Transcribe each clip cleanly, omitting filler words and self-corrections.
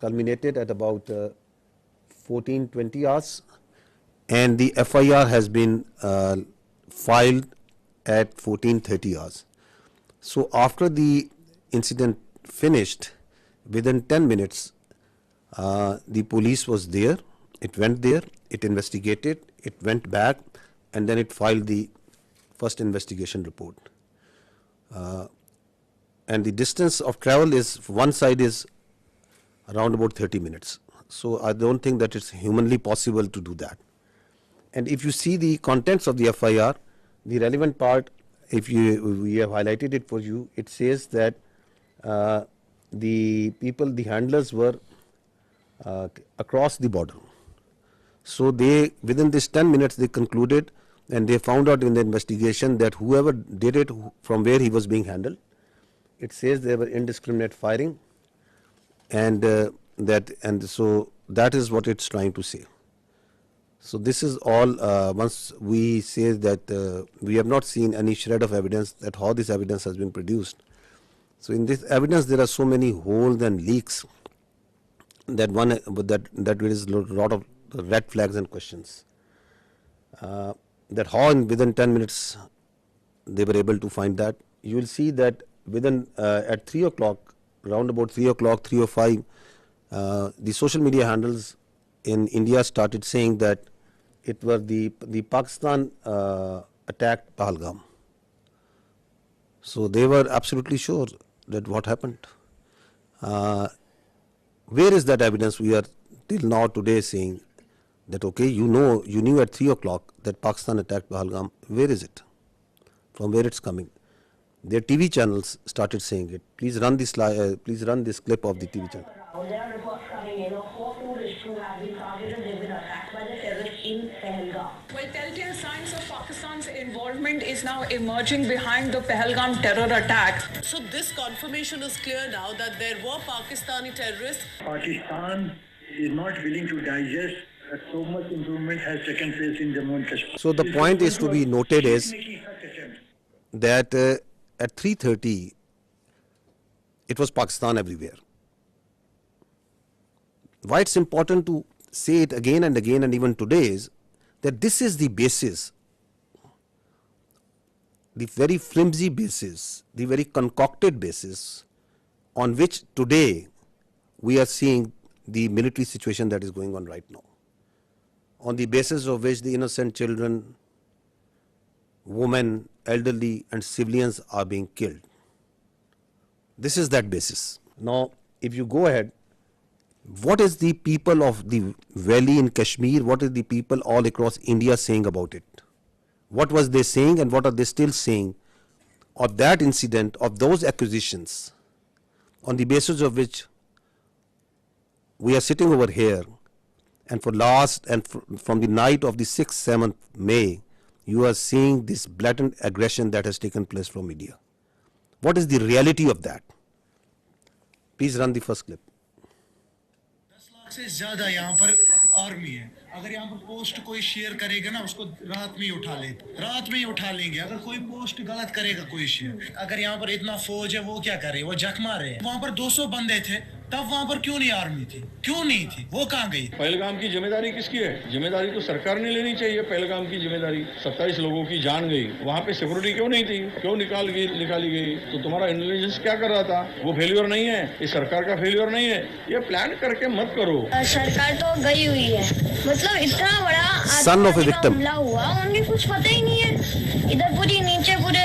culminated at about 14:20 hours, and the FIR has been filed at 14:30 hours. So after the incident finished, within 10 minutes, the police was there. It went there, it investigated, it went back, and then it filed the first investigation report. And the distance of travel is, one side is around about 30 minutes. So I don't think that it's humanly possible to do that. And if you see the contents of the FIR, the relevant part, we have highlighted it for you, it says that the handlers were across the border. So they, within this 10 minutes, they concluded, and they found out in the investigation that whoever did it, from where he was being handled, it says there were indiscriminate firing, and so that is what it's trying to say. So this is all. Once we say that we have not seen any shred of evidence that how this evidence has been produced. So in this evidence there are so many holes and leaks that there is a lot of red flags and questions. That how within 10 minutes they were able to find that. You will see that within at 3 o'clock, around about 3 o'clock, 3:05, the social media handles in India started saying that it was the Pakistan attacked Pahalgam. So they were absolutely sure that what happened. Where is that evidence? We are till now today saying that okay, you knew at 3 o'clock that Pakistan attacked Pahalgam. Where is it? From where it's coming? Their TV channels started saying it. Please run this please run this clip of the TV channel. There are reports coming in of 4 tourists who have been targeted. They've been attacked by the terrorists in Pahalgam. Well, telltale signs of Pakistan's involvement is now emerging behind the Pahalgam terror attack. So this confirmation is clear now that there were Pakistani terrorists. Pakistan is not willing to digest that so much improvement has taken place in Jammu and Kashmir. So the point is to be noted is that at 3:30 it was Pakistan everywhere. Why it's important to say it again and again and even today is that this is the basis, the very flimsy basis, the very concocted basis on which today we are seeing the military situation that is going on right now. On the basis of which the innocent children, women, elderly and civilians are being killed. This is that basis. Now, if you go ahead, what is the people of the valley in Kashmir, what is the people all across India saying about it? What was they saying and what are they still saying of that incident, of those accusations, on the basis of which we are sitting over here, and from the night of the 6th, 7th May, you are seeing this blatant aggression that has taken place from India. What is the reality of that? Please run the first clip. 10 lakh से ज्यादा यहाँ पर army है. अगर यहाँ पर post कोई share करेगा ना, उसको रात में ही उठा लेंगे. अगर कोई पोस्ट गलत करेगा कोई शेयर, अगर यहाँ पर इतना फौज है, वो क्या करे? वो जख मारे हैं. वहाँ पर 200 बंदे थे, तब वहाँ पर क्यों नहीं आर्मी थी? क्यों नहीं थी? वो कहाँ गई? पहलगाम की जिम्मेदारी किसकी है? जिम्मेदारी तो सरकार ने लेनी चाहिए. पहलगाम की जिम्मेदारी, 27 लोगों की जान गई, वहाँ पे सिक्योरिटी क्यों नहीं थी? क्यों निकाली गई? तो तुम्हारा इंटेलिजेंस क्या कर रहा था? वो फेल्योर नहीं है, ये सरकार का फेल्योर नहीं है. ये प्लान करके मत करो. सरकार तो गई हुई है, मतलब इतना बड़ा हमला हुआ, उन्हें कुछ पता ही नहीं है. इधर नीचे पूरे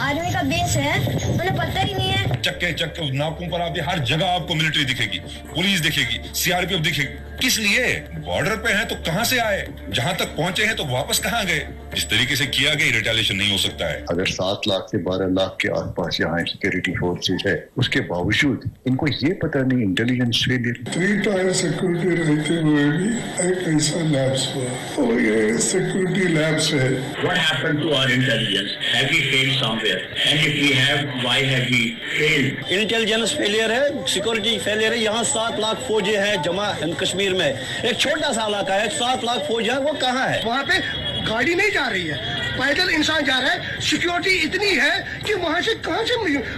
आर्मी का बेस है, उन्हें पता ही नहीं है. चक्के नाकों पर आप हर जगह आपको मिलिट्री दिखेगी, पुलिस दिखेगी, सीआरपीएफ दिखेगी. किस लिए? बॉर्डर पे हैं तो कहां से आए? जहां तक पहुंचे हैं तो वापस कहां गए? इस तरीके से किया गया रिटेलिएशन नहीं हो सकता है. अगर 7 लाख से 12 लाख के आसपास यहाँ सिक्योरिटी फोर्सेस है, उसके बावजूद इनको ये पता नहीं इंटेलिजेंस फेलियर. 3 टायर सिक्योरिटी रहते हुए भी एक ऐसा लैब्स हुआ, और ये सिक्योरिटी लैब्स है. What happened to our intelligence? Have we failed somewhere? And if we have, why have we failed? Intelligence failure है, सिक्योरिटी फेलियर है. यहाँ 7 लाख फौजी है जमा कश्मीर में. एक छोटा सा इलाका है, 7 लाख फौज है, वो कहाँ है? वहाँ पे गाड़ी नहीं जा रही है, पैदल इंसान जा रहा है. सिक्योरिटी इतनी है कि वहाँ से कहाँ से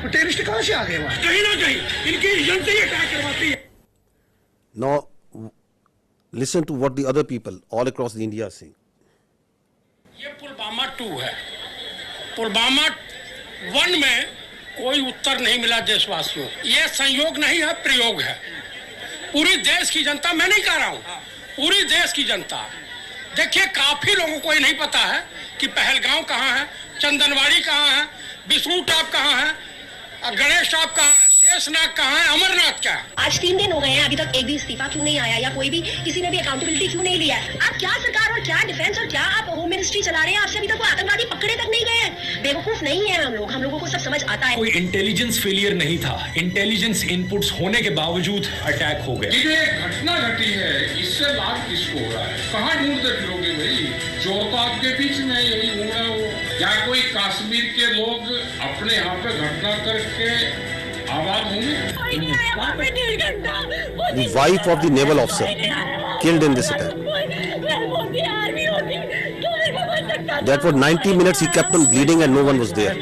टेररिस्ट कहाँ से आ गए? वहाँ कहीं ना कहीं इनकी एजेंसी अटैक करवाती है. Now, listen to what the other people all across the India are saying. ये पुलवामा 2 है। पुलवामा 1 में कोई उत्तर नहीं मिला देशवासियों। ये संयोग नहीं है, प्रयोग है। पूरी देश की जनता, मैं नहीं कह रहा हूँ, पूरी देश की जनता, देखिए काफी लोगों को ये नहीं पता है कि पहलगांव कहाँ है, चंदनवाड़ी कहाँ है, विष्णु टॉप कहाँ है, गणेश टॉप कहाँ है, शेषनाग कहाँ है, अमरनाथ क्या है। आज 3 दिन हो गए हैं, अभी तक एक भी इस्तीफा क्यों नहीं आया, या कोई भी किसी ने भी अकाउंटेबिलिटी क्यों नहीं लिया है? आप क्या सरकार और क्या डिफेंस और क्या आप होम मिनिस्ट्री चला रहे हैं? आपसे अभी तक वो आतंकवादी पकड़े तक नहीं गए हैं। बेवकूफ नहीं है हम लोगों को सब समझ आता है। कोई इंटेलिजेंस फेलियर नहीं था, इंटेलिजेंस इनपुट्स होने के बावजूद अटैक हो गए। ये जो एक घटना घटी है, इससे लाभ किसको हो रहा है? कहाँ ढूंढते फिरोगे भाई? चोर तो आपके बीच में यही घूम रहा हो। क्या कोई कश्मीर के लोग अपने यहाँ पे घटना करके आबाद होंगे? The wife of the naval officer killed in this attack. That for 90 minutes he kept on bleeding and no one was there.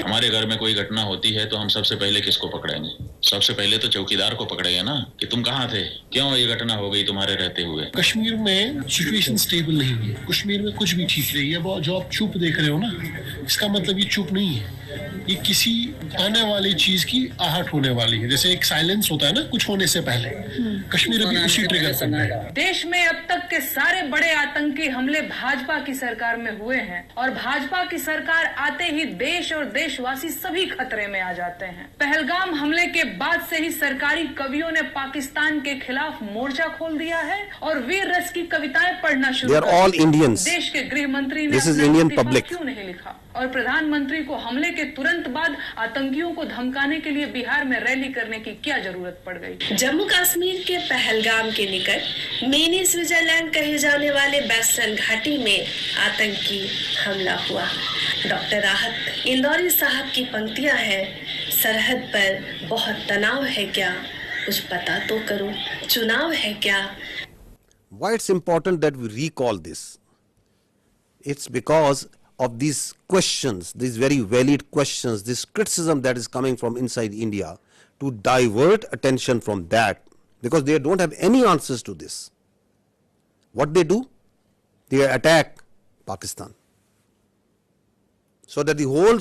हमारे घर में कोई घटना होती है तो हम सबसे पहले किसको पकड़ेंगे? सबसे पहले तो चौकीदार को पकड़ेंगे ना, कि तुम कहाँ थे, क्यों ये घटना हो गई तुम्हारे रहते हुए। कश्मीर में सिचुएशन स्टेबल नहीं है, कश्मीर में कुछ भी ठीक नहीं है। वो जो आप चुप देख रहे हो ना, इसका मतलब ये चुप नहीं है, ये किसी आने वाली चीज की आहट होने वाली है। जैसे एक साइलेंस होता है ना कुछ होने से पहले, कश्मीर अभी उसी ट्रिगर पर है। देश में अब तक के सारे बड़े आतंकी हमले भाजपा की सरकार में हुए हैं, और भाजपा की सरकार आते ही देश और देशवासी सभी खतरे में आ जाते हैं। पहलगाम हमले के बाद से ही सरकारी कवियों ने पाकिस्तान के खिलाफ मोर्चा खोल दिया है और वीर रस की कविताएं पढ़ना शुरू कर दी। देश के गृह मंत्री ने अपना क्यों नहीं लिखा, और प्रधानमंत्री को हमले के तुरंत बाद आतंकियों को धमकाने के लिए बिहार में रैली करने की क्या जरूरत पड़ गई? जम्मू कश्मीर के पहलगाम के निकट मिनी स्विट्जरलैंड कहे जाने वाले वेस्टर्न घाटी में आतंकी हमला हुआ। डॉक्टर राहत इंदौरी साहब की पंक्तियां हैं, सरहद पर बहुत तनाव है क्या, कुछ पता तो करो, चुनाव है क्या। Why it's important that we recall this? It's because of these questions, these very valid questions, this criticism that is coming from inside India, to divert attention from that, because they don't have any answers to this. What they do? They attack Pakistan, so that the whole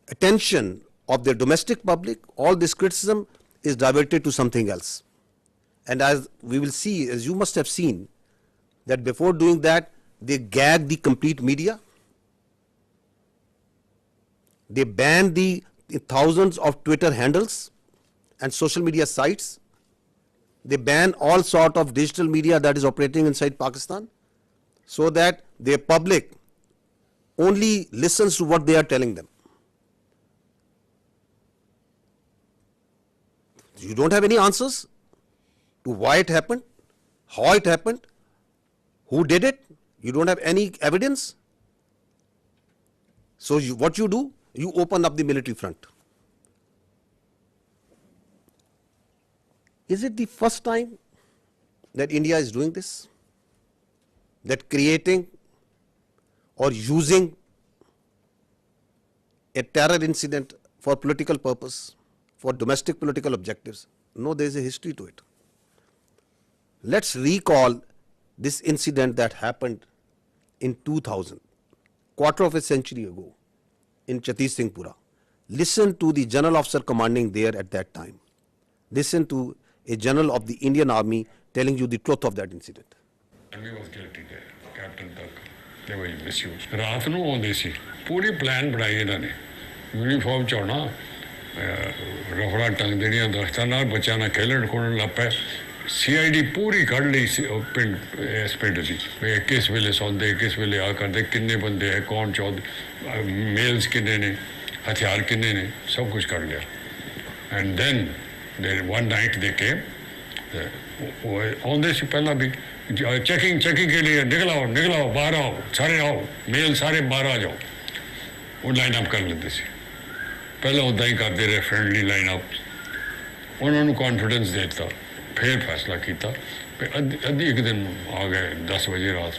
attention of their domestic public, all this criticism is diverted to something else. And as we will see, as you must have seen, that before doing that, they gag the complete media. They ban the thousands of Twitter handles and social media sites. They ban all sort of digital media that is operating inside Pakistan, so that their public only listens to what they are telling them. You don't have any answers to why it happened, how it happened, who did it. You don't have any evidence. So what you do, you open up the military front. Is it the first time that India is doing this? That creating or using a terror incident for political purpose, for domestic political objectives? No, there is a history to it. Let's recall this incident that happened in 2000, quarter of a century ago, in Chhattis Singhpura. Listen to the general officer commanding there at that time. Listen to a general of the Indian Army telling you the truth of that incident. He was guilty there, Captain Tak. They were misused. रात ਨੂੰ ਆਉਂਦੇ ਸੀ, ਪੂਰੀ plan ਬਣਾਈ ਇਹਨਾਂ ਨੇ, uniform ਚਾਉਣਾ, ਰਫੜਾ ਟੰਗ ਦੇਣੀਆਂ ਦਰਖਤਾਂ ਨਾਲ, ਬੱਚਿਆਂ ਨਾਲ ਖੇਲਣ ਖੋਲਣ ਲੱਗ ਪਏ। CID पूरी ਕੱਢ ਲਈ ਸੀ ਪਿੰਡ, ਇਸ ਪਿੰਡ ਦੀ, ਕਿਸ ਵੇਲੇ ਸੌਂਦੇ, ਕਿਸ ਵੇਲੇ ਆ ਕਰਦੇ, ਕਿੰਨੇ ਬੰਦੇ ਹੈ, ਕੌਣ ਚੌਧ, ਮੇਲਸ ਕਿੰਨੇ ਨੇ, ਹਥਿਆਰ ਕਿੰਨੇ ਨੇ, ਸਭ ਕੁਝ ਕੱਢ ਲਿਆ। And then one night they came, ਆਉਂਦੇ ਸੀ ਪਹਿਲਾਂ ਵੀ ਚੈਕਿੰਗ के लिए निकल आओ बाहर आओ, सारे आओ, मेल सारे बाहर आ जाओ। वो लाइन अप कर लेते ਸੀ, ਪਹਿਲਾਂ ਉੱਦਾਂ ਹੀ ਕਰਦੇ ਰਹੇ, फ्रेंडली लाइन अप। ਉਹਨਾਂ ਨੂੰ कॉन्फिडेंस देता, फिर फैसला किया, अद्धी एक दिन आ गए 10 बजे रात,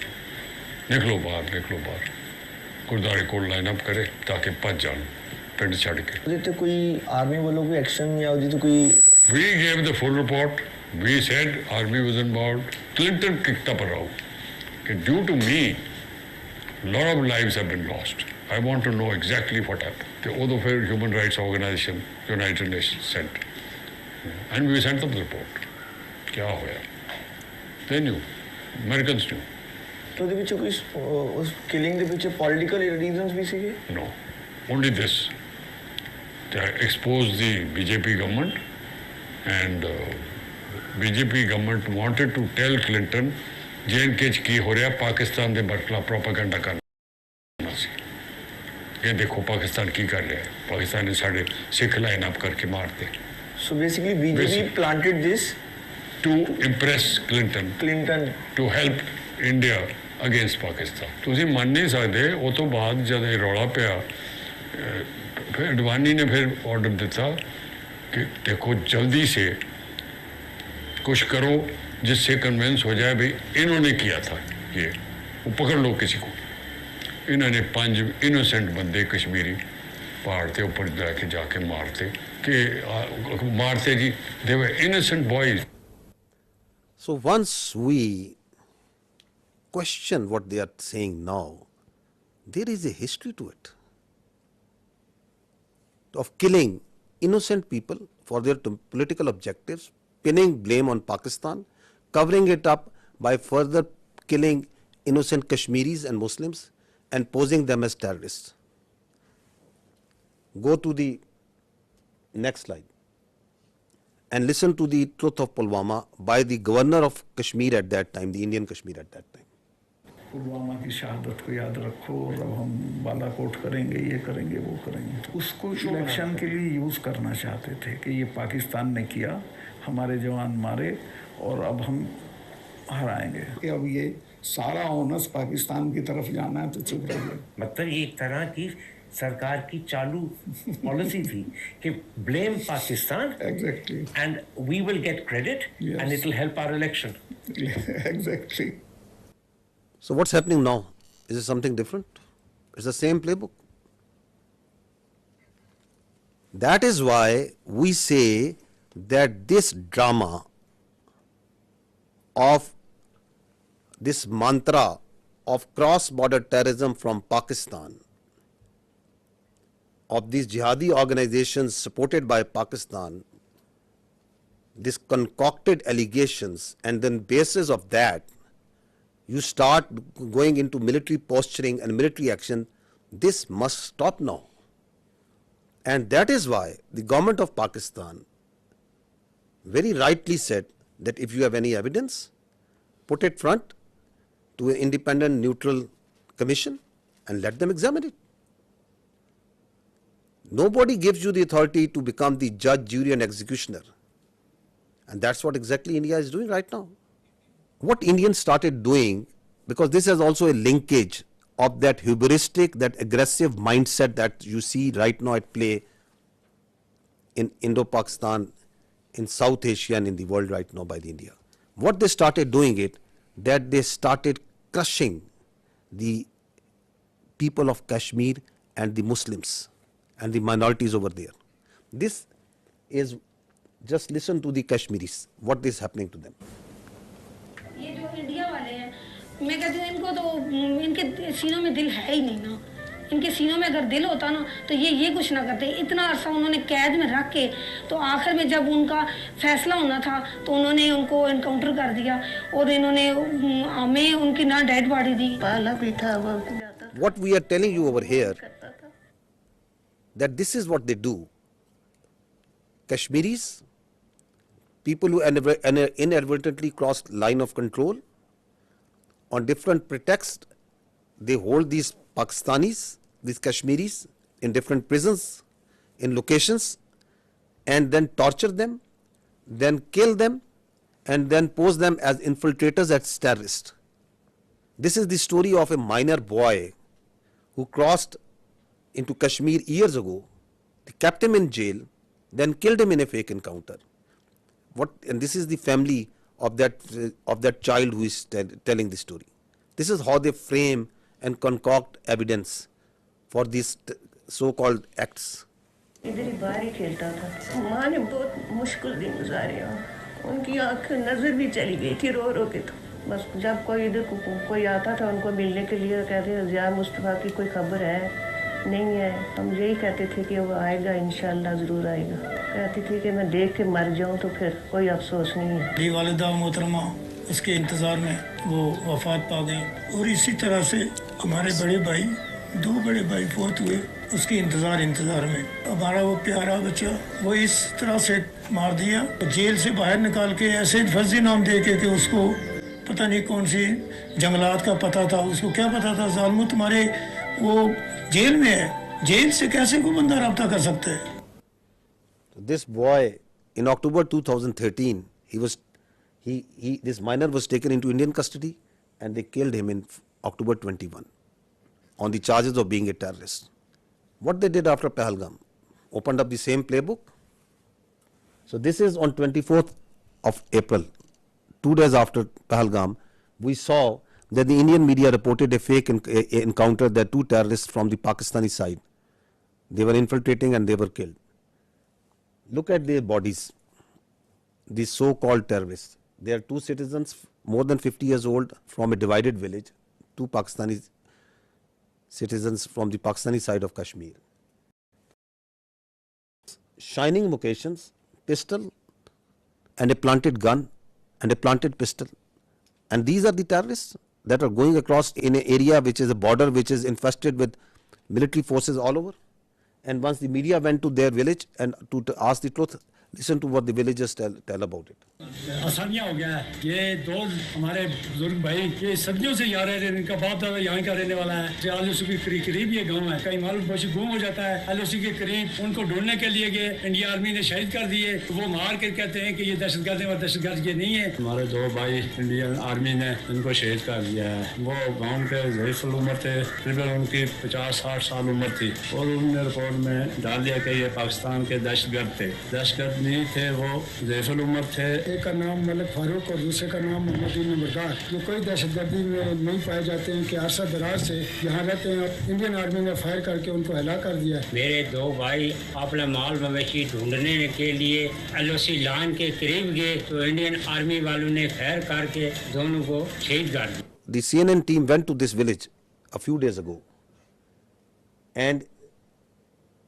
निकलो बाहर, गुरुद्वारे को लाइन अप करे ताकि भज जान पिंड छड़ के। तो कोई आर्मी वालों कोई एक्शन या तो कोई We gave the full report. We said army was involved. Clinton kicked up a row. Due to me, a lot of lives have been lost. I want to know exactly what happened. The Odofair Human Rights Organization, United Nations sent. And we sent them the report. Kya hoya? They knew. Americans knew. तो the पीछे कोई उस killing के पीछे political reasons भी सीखे? No. Only this. They exposed the BJP government and BJP government wanted to tell Clinton J&K की हो रहा पाकिस्तान के खिलाफ प्रोपेगेंडा करना सी ये देखो पाकिस्तान की कर रहा है पाकिस्तानी साढ़े सिख लाइन अप करके मारते So basically BJP planted this to impress Clinton to help India against Pakistan. तुसी मान नहीं सकते वो तो बाद जब ये रौला पिया फिर अडवाणी ने फिर ऑर्डर दिता कि देखो जल्दी से कुछ करो जिससे कन्विंस हो जाए भाई इन्होंने किया था ये वो पकड़ लो किसी को इन्होंने 5 इनोसेंट बंदे कश्मीरी पहाड़ के ऊपर जाके मारते कि मारते जी they were innocent boys. So once we question what they are saying now, there is a history to it of killing innocent people for their political objectives, pinning blame on Pakistan, covering it up by further killing innocent Kashmiris and Muslims and posing them as terrorists. Go to the next slide and listen to the truth of Pulwama by the governor of Kashmir at that time, the Indian Kashmir at that time. Pulwama की शहादत को याद रखो और अब हम बालाकोट करेंगे ये करेंगे वो करेंगे तो उसको इलेक्शन के लिए यूज़ करना चाहते थे कि ये पाकिस्तान ने किया हमारे जवान मारे और अब हम हराएंगे कि अब ये सारा ओनस पाकिस्तान की तरफ जाना है तो चुप रहिए. मतलब ये एक तरह की सरकार की चालू पॉलिसी थी कि blame Pakistan exactly and we will get credit and it will help our election. Exactly. So what's happening now? Is it something different? It's the same playbook. That is why we say that this drama of this mantra of cross-border terrorism from Pakistan, of these jihadi organizations supported by Pakistan, these concocted allegations, and then basis of that, you start going into military posturing and military action. This must stop now. And that is why the government of Pakistan very rightly said that if you have any evidence, put it front to an independent, neutral commission and let them examine it. Nobody gives you the authority to become the judge, jury and executioner. And that's what exactly India is doing right now. What Indians started doing, because this has also a linkage of that hubristic, that aggressive mindset that you see right now at play in Indo-Pakistan, in South Asia and in the world right now by the India. What they started doing it, that they started crushing the people of Kashmir and the Muslims and the minorities over there. This is, just listen to the Kashmiris, what is happening to them. ये जो India वाले हैं मैं कहती हूँ इनको तो इनके सीनों में दिल है ही नहीं ना. इनके सीनों में अगर दिल होता ना तो ये कुछ ना करते. इतना अरसा उन्होंने कैद में रख के तो आखिर में जब उनका फैसला होना था तो उन्होंने उनको एनकाउंटर कर दिया और इन्होंने हमें उनकी ना डेड बॉडी दी. पाला भी था वो. What we are telling you over here, that this is what they do. Kashmiris, people who inadvertently crossed line of control, on different pretexts, they hold these Pakistanis, these Kashmiris in different prisons, in locations, and then torture them, then kill them, and then pose them as infiltrators as terrorists. This is the story of a minor boy who crossed into Kashmir years ago. They kept him in jail, then killed him in a fake encounter. And this is the family of that child who is telling the story. This is how they frame and concoct evidence for these so-called acts. इधर ही बाहर ही खेलता था। माँ ने बहुत मुश्किल दिन गुजारे हैं। उनकी आंखें नजर भी चली गई थी रो रो के। तो बस जब कोई इधर कोई आता था उनको मिलने के लिए, कहते ज़िया मुस्तफ़ा की कोई खबर है नहीं है। हम यही कहते थे कि वो आएगा, इंशाल्लाह ज़रूर आएगा। कहती थी कि मैं देख के मर जाऊँ तो फिर कोई अफसोस नहीं है। मेरी वालिदा मोहतरमा उसके इंतज़ार में वो वफात पा गई, और इसी तरह से हमारे बड़े भाई, 2 बड़े भाई फौत हुए उसके इंतज़ार में। हमारा वो प्यारा बच्चा वो इस तरह से मार दिया, जेल से बाहर निकाल के ऐसे फर्जी नाम दे के कि उसको पता नहीं कौन सी जंगलात का पता था। उसको क्या पता था जालिमो तुम्हारे वो जेल में है, जेल से कैसे कोई बंदा रब्ता कर सकता है। This boy in October 2013, this minor was taken into Indian custody and they killed him in October 21 on the charges of being a terrorist. What they did after Pahalgam? Opened up the same playbook. So this is on 24th of April, 2 days after Pahalgam, we saw that the Indian media reported a fake encounter that 2 terrorists from the Pakistani side, they were infiltrating and they were killed. Look at their bodies, these so-called terrorists. They are 2 citizens more than 50 years old from a divided village, 2 Pakistani citizens from the Pakistani side of Kashmir. Shining vocations, pistol and a planted gun and a planted pistol. And these are the terrorists that are going across in an area which is a border which is infested with military forces all over. And once the media went to their village and to ask the truth, listen to what the villagers tell about it. आसानियाँ हो गया है। ये 2 हमारे बुजुर्ग भाई ये सदियों से यहाँ रह रहे हैं, इनका बाप दादा यहाँ का रहने वाला है। LOC के करीब ये गांव है, कहीं मालूम पहुंची गुम हो जाता है। LOC के करीब उनको ढूंढने के लिए गए, इंडिया आर्मी ने शहीद कर दिए। तो वो मार के कहते हैं कि ये दहशतगर्द है और दहशतगर्द ये नहीं है। हमारे 2 भाई इंडियन आर्मी ने इनको शहीद कर दिया है। वो गाँव के ज़ईफ़ उम्र थे, तकरीबन उनकी 50-60 साल उम्र थी, और उन्होंने रिपोर्ट में डाल दिया कि ये पाकिस्तान के दहशतगर्द थे। दहशतगर्द नहीं थे, वो ज़ईफ़ उम्र थे। एक का नाम मलिक फारूक और दूसरे का नाम मोहम्मद नंबरदार। जो कोई दहशतगर्दी में नहीं पाए जाते हैं कि अरसा दराज से यहाँ रहते हैं। इंडियन आर्मी ने फायर करके उनको हला कर दिया। मेरे 2 भाई अपना माल मवेशी ढूंढने के लिए LOC लाइन के करीब गए तो इंडियन आर्मी वालों ने फायर करके दोनों को शहीद कर दिया। The CNN team went to this village a few days ago and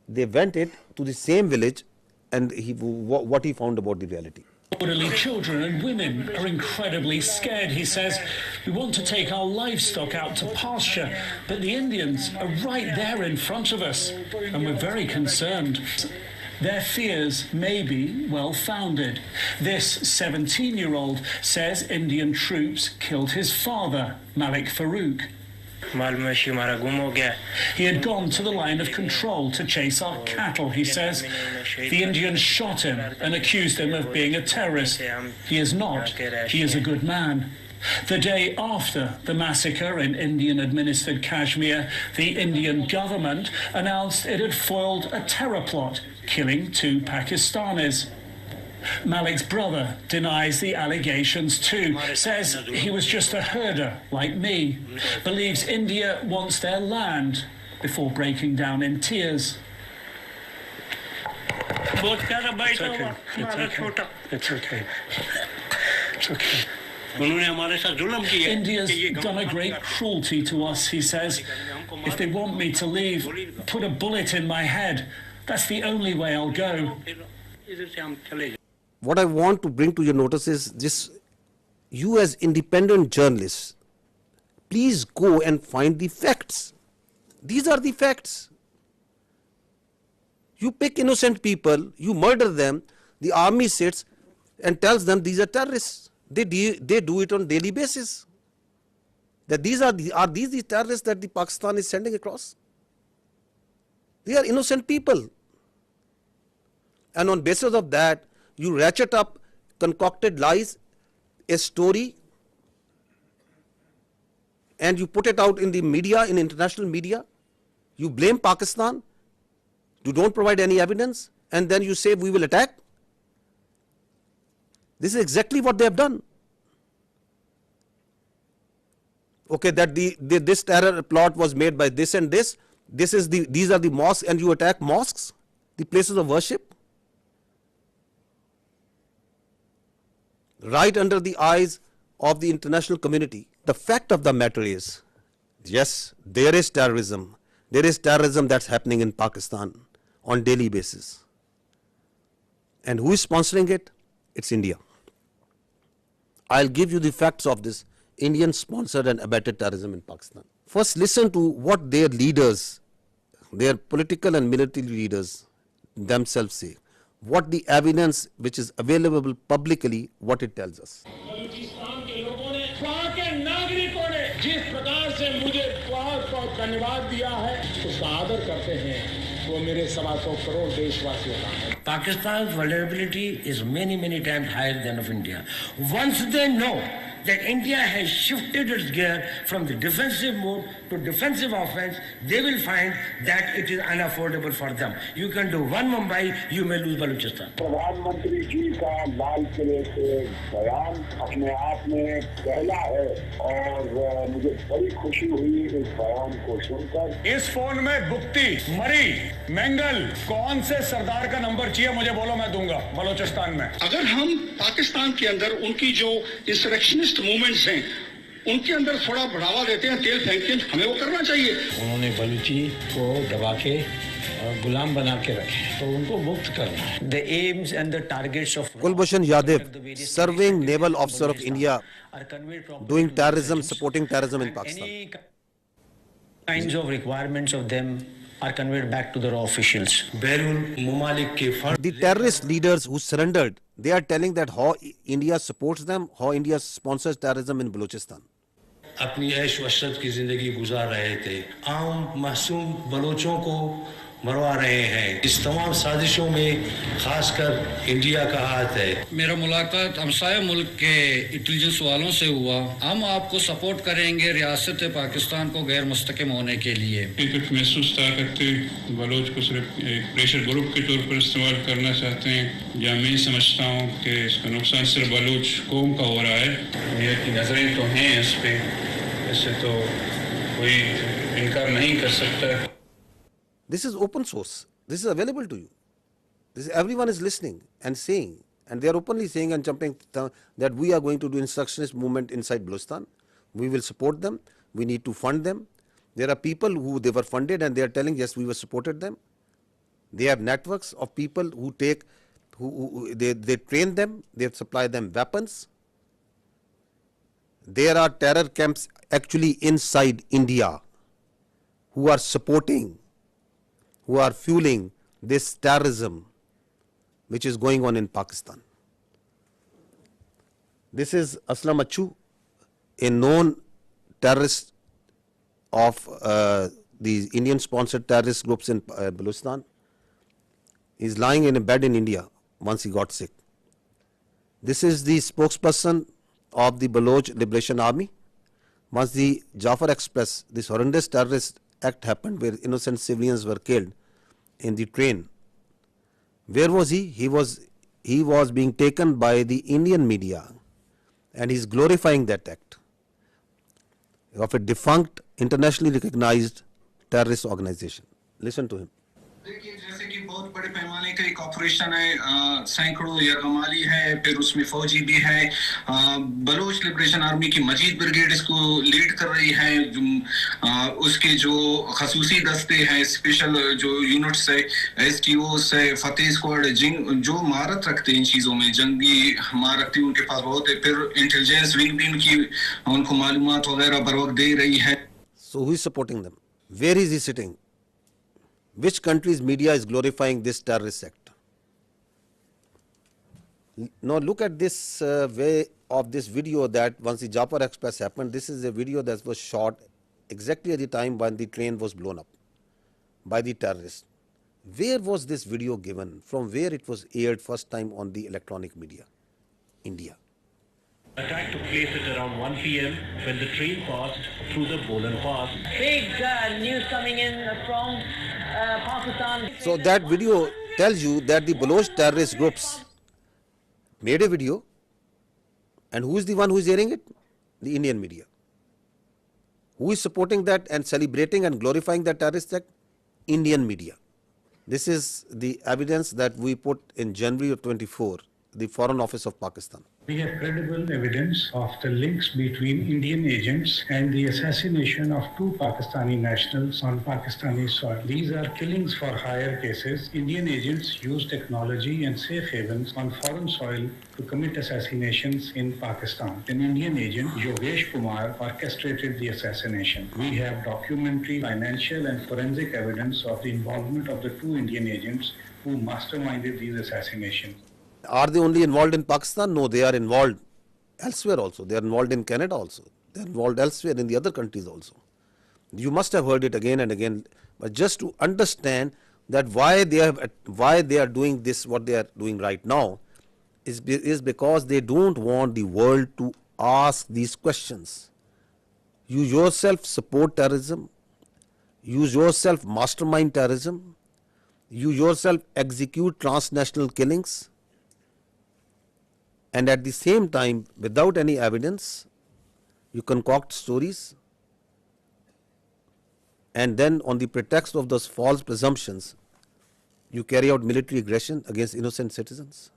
they went to the same village and what he found about the reality. Elderly children and women are incredibly scared. He says, we want to take our livestock out to pasture, but the Indians are right there in front of us, and we're very concerned. Their fears may be well-founded. This 17-year-old says Indian troops killed his father, Malik Farouk. He had gone to the line of control to chase our cattle, he says. The Indians shot him and accused him of being a terrorist. He is not. He is a good man. The day after the massacre in Indian-administered Kashmir, the Indian government announced it had foiled a terror plot, killing 2 Pakistanis. Malik's brother denies the allegations too, says he was just a herder like me, believes India wants their land before breaking down in tears. It's okay. It's okay. It's okay. India's done a great cruelty to us, he says. If they want me to leave, put a bullet in my head. That's the only way I'll go. What I want to bring to your notice is this: you as independent journalists, please go and find the facts. These are the facts. You pick innocent people, you murder them, the army sits and tells them these are terrorists. They do it on daily basis. That these are these the terrorists that the Pakistan is sending across? They are innocent people. And on basis of that, you ratchet up concocted lies, a story, and you put it out in the media, in international media. You blame Pakistan, you don't provide any evidence, and then you say we will attack. This is exactly what they have done. Okay, that this terror plot was made by this and this. These are the mosques, and you attack mosques. the places of worship, right under the eyes of the international community. The fact of the matter is, yes, there is terrorism. There is terrorism that's happening in Pakistan on daily basis. And who is sponsoring it? It's India. I'll give you the facts of this Indian sponsored and abetted terrorism in Pakistan. First, listen to what their leaders, their political and military leaders themselves say. What the evidence which is available publicly, what it tells us. Balochistan के लोगों ने, वहाँ के नागरिकों ने जिस प्रकार से मुझे बहुत बहुत धन्यवाद दिया है, उसका आदर करते हैं, वो मेरे 125 करोड़ देशवासियों का है. Pakistan's vulnerability is many times higher than of India. Once they know that India has shifted its gear from the defensive mode to defensive offense, they will find that it is unaffordable for them. You can do one Mumbai, you may lose Balochistan. प्रधानमंत्री जी का लाल किले से बयान अपने आप में पहला है और मुझे बड़ी खुशी हुई इस बयान को सुनकर. इस फोन में बुक्ति, मरी, मेंगल, कौन से सरदार का नंबर चाहिए मुझे बोलो, मैं दूंगा बलोचिस्तान में. अगर हम पाकिस्तान के अंदर उनकी जो इंसरेक्शनिस्ट मूवमेंट्स हैं उनके अंदर थोड़ा बढ़ावा देते हैं, तेल फेंकते हैं, हमें वो करना चाहिए. उन्होंने बलूची को दबा के गुलाम बना के रखे, तो उनको मुक्त करना है. The aims and the targets of Kulbhushan Yadav, serving naval officer of India, doing terrorism, supporting terrorism in Pakistan. Any kinds of requirements of them are conveyed back to the raw officials. The terrorist leaders who surrendered, they are telling that how India supports them, how India sponsors terrorism in Balochistan. अपनी ऐश वशरत की जिंदगी गुजार रहे थे, आम मासूम बलोचों को मरवा रहे हैं. इस तमाम साजिशों में खासकर इंडिया का हाथ है. मेरा मुलाकात हमसाया मुल्क के इंटेलिजेंस वालों से हुआ. हम आपको सपोर्ट करेंगे रियासत पाकिस्तान को गैर मुस्तकिम होने के लिए. एक महसूस करते बलोच को सिर्फ एक प्रेशर ग्रुप के तौर पर इस्तेमाल करना चाहते हैं, या मैं समझता हूँ कि इसका नुकसान सिर्फ बलोच कौम का हो रहा है. दुनिया की नजरें तो हैं इस पे, इससे तो कोई इनकार नहीं कर सकता. This is open source. This is available to you. Everyone is listening and saying, and they are openly saying and jumping that we are going to do insurrectionist movement inside Balochistan. We will support them. We need to fund them. There are people who they were funded and they are telling, yes, we were supported them. They have networks of people who they train them, they supply them weapons. There are terror camps actually inside India who are supporting, who are fueling this terrorism which is going on in Pakistan. This is Aslam Achu, a known terrorist of the Indian-sponsored terrorist groups in Balochistan. He is lying in a bed in India once he got sick. This is the spokesperson of the Baloch Liberation Army. Once the Jafar Express, this horrendous terrorist act happened where innocent civilians were killed in the train. Where was he? He was being taken by the Indian media, and he is glorifying that act of a defunct, internationally recognized terrorist organization. Listen to him. देखिए, जैसे कि बहुत बड़े पैमाने का एक operation है, सैकड़ों यरगमाली है, फिर उसमें फौजी भी है. बलोच लिबरेशन आर्मी की मजीद ब्रिगेड इसको लीड कर रही है. उसके जो खसूसी दस्ते हैं, स्पेशल जो यूनिट्स है, एसटीओस है, फतेह स्क्वाड, जो महारत रखते हैं इन चीज़ों में, जंगी महारत उनके पास बहुत है. फिर इंटेलिजेंस विंग भी उनकी उनको मालूमात वगैरह बर वक्त दे रही है. So who is supporting them? Where is he sitting? Which country's media is glorifying this terrorist act? Now look at this way of this video that once the Jafar Express happened. This is a video that was shot exactly at the time when the train was blown up by the terrorists. Where was this video given? From where it was aired first time on the electronic media? India. Attack took place at around 1 p.m. when the train passed through the Bolan Pass. Big news coming in from Pakistan. So that video tells you that the Baloch terrorist groups made a video, and who is the one who is airing it? The Indian media. Who is supporting that and celebrating and glorifying that terrorist act? Indian media. This is the evidence that we put in January of 24, the Foreign Office of Pakistan. We have credible evidence of the links between Indian agents and the assassination of two Pakistani nationals on Pakistani soil. These are killings for hire cases. Indian agents use technology and safe havens on foreign soil to commit assassinations in Pakistan. An Indian agent, Yogesh Kumar, orchestrated the assassination. We have documentary, financial and forensic evidence of the involvement of the two Indian agents who masterminded these assassinations. Are they only involved in Pakistan? No, they are involved elsewhere also. They are involved in Canada also. They are involved elsewhere in the other countries also. You must have heard it again and again, but just to understand that why they are doing this, what they are doing right now, is because they don't want the world to ask these questions. You yourself support terrorism. You yourself mastermind terrorism. You yourself execute transnational killings. And at the same time, without any evidence, you concoct stories, and then on the pretext of those false presumptions, you carry out military aggression against innocent citizens.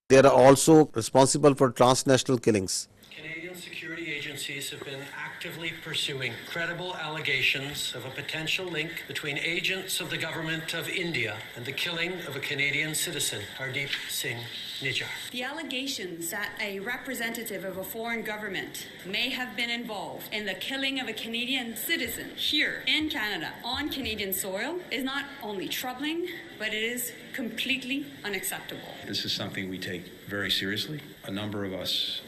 They are also responsible for transnational killings. Canadian security agencies have been actively pursuing credible allegations of a potential link between agents of the government of India and the killing of a Canadian citizen, Hardeep Singh Nijjar. The allegations that a representative of a foreign government may have been involved in the killing of a Canadian citizen here in Canada on Canadian soil is not only troubling, but it is completely unacceptable. This is something we take very seriously. A number of us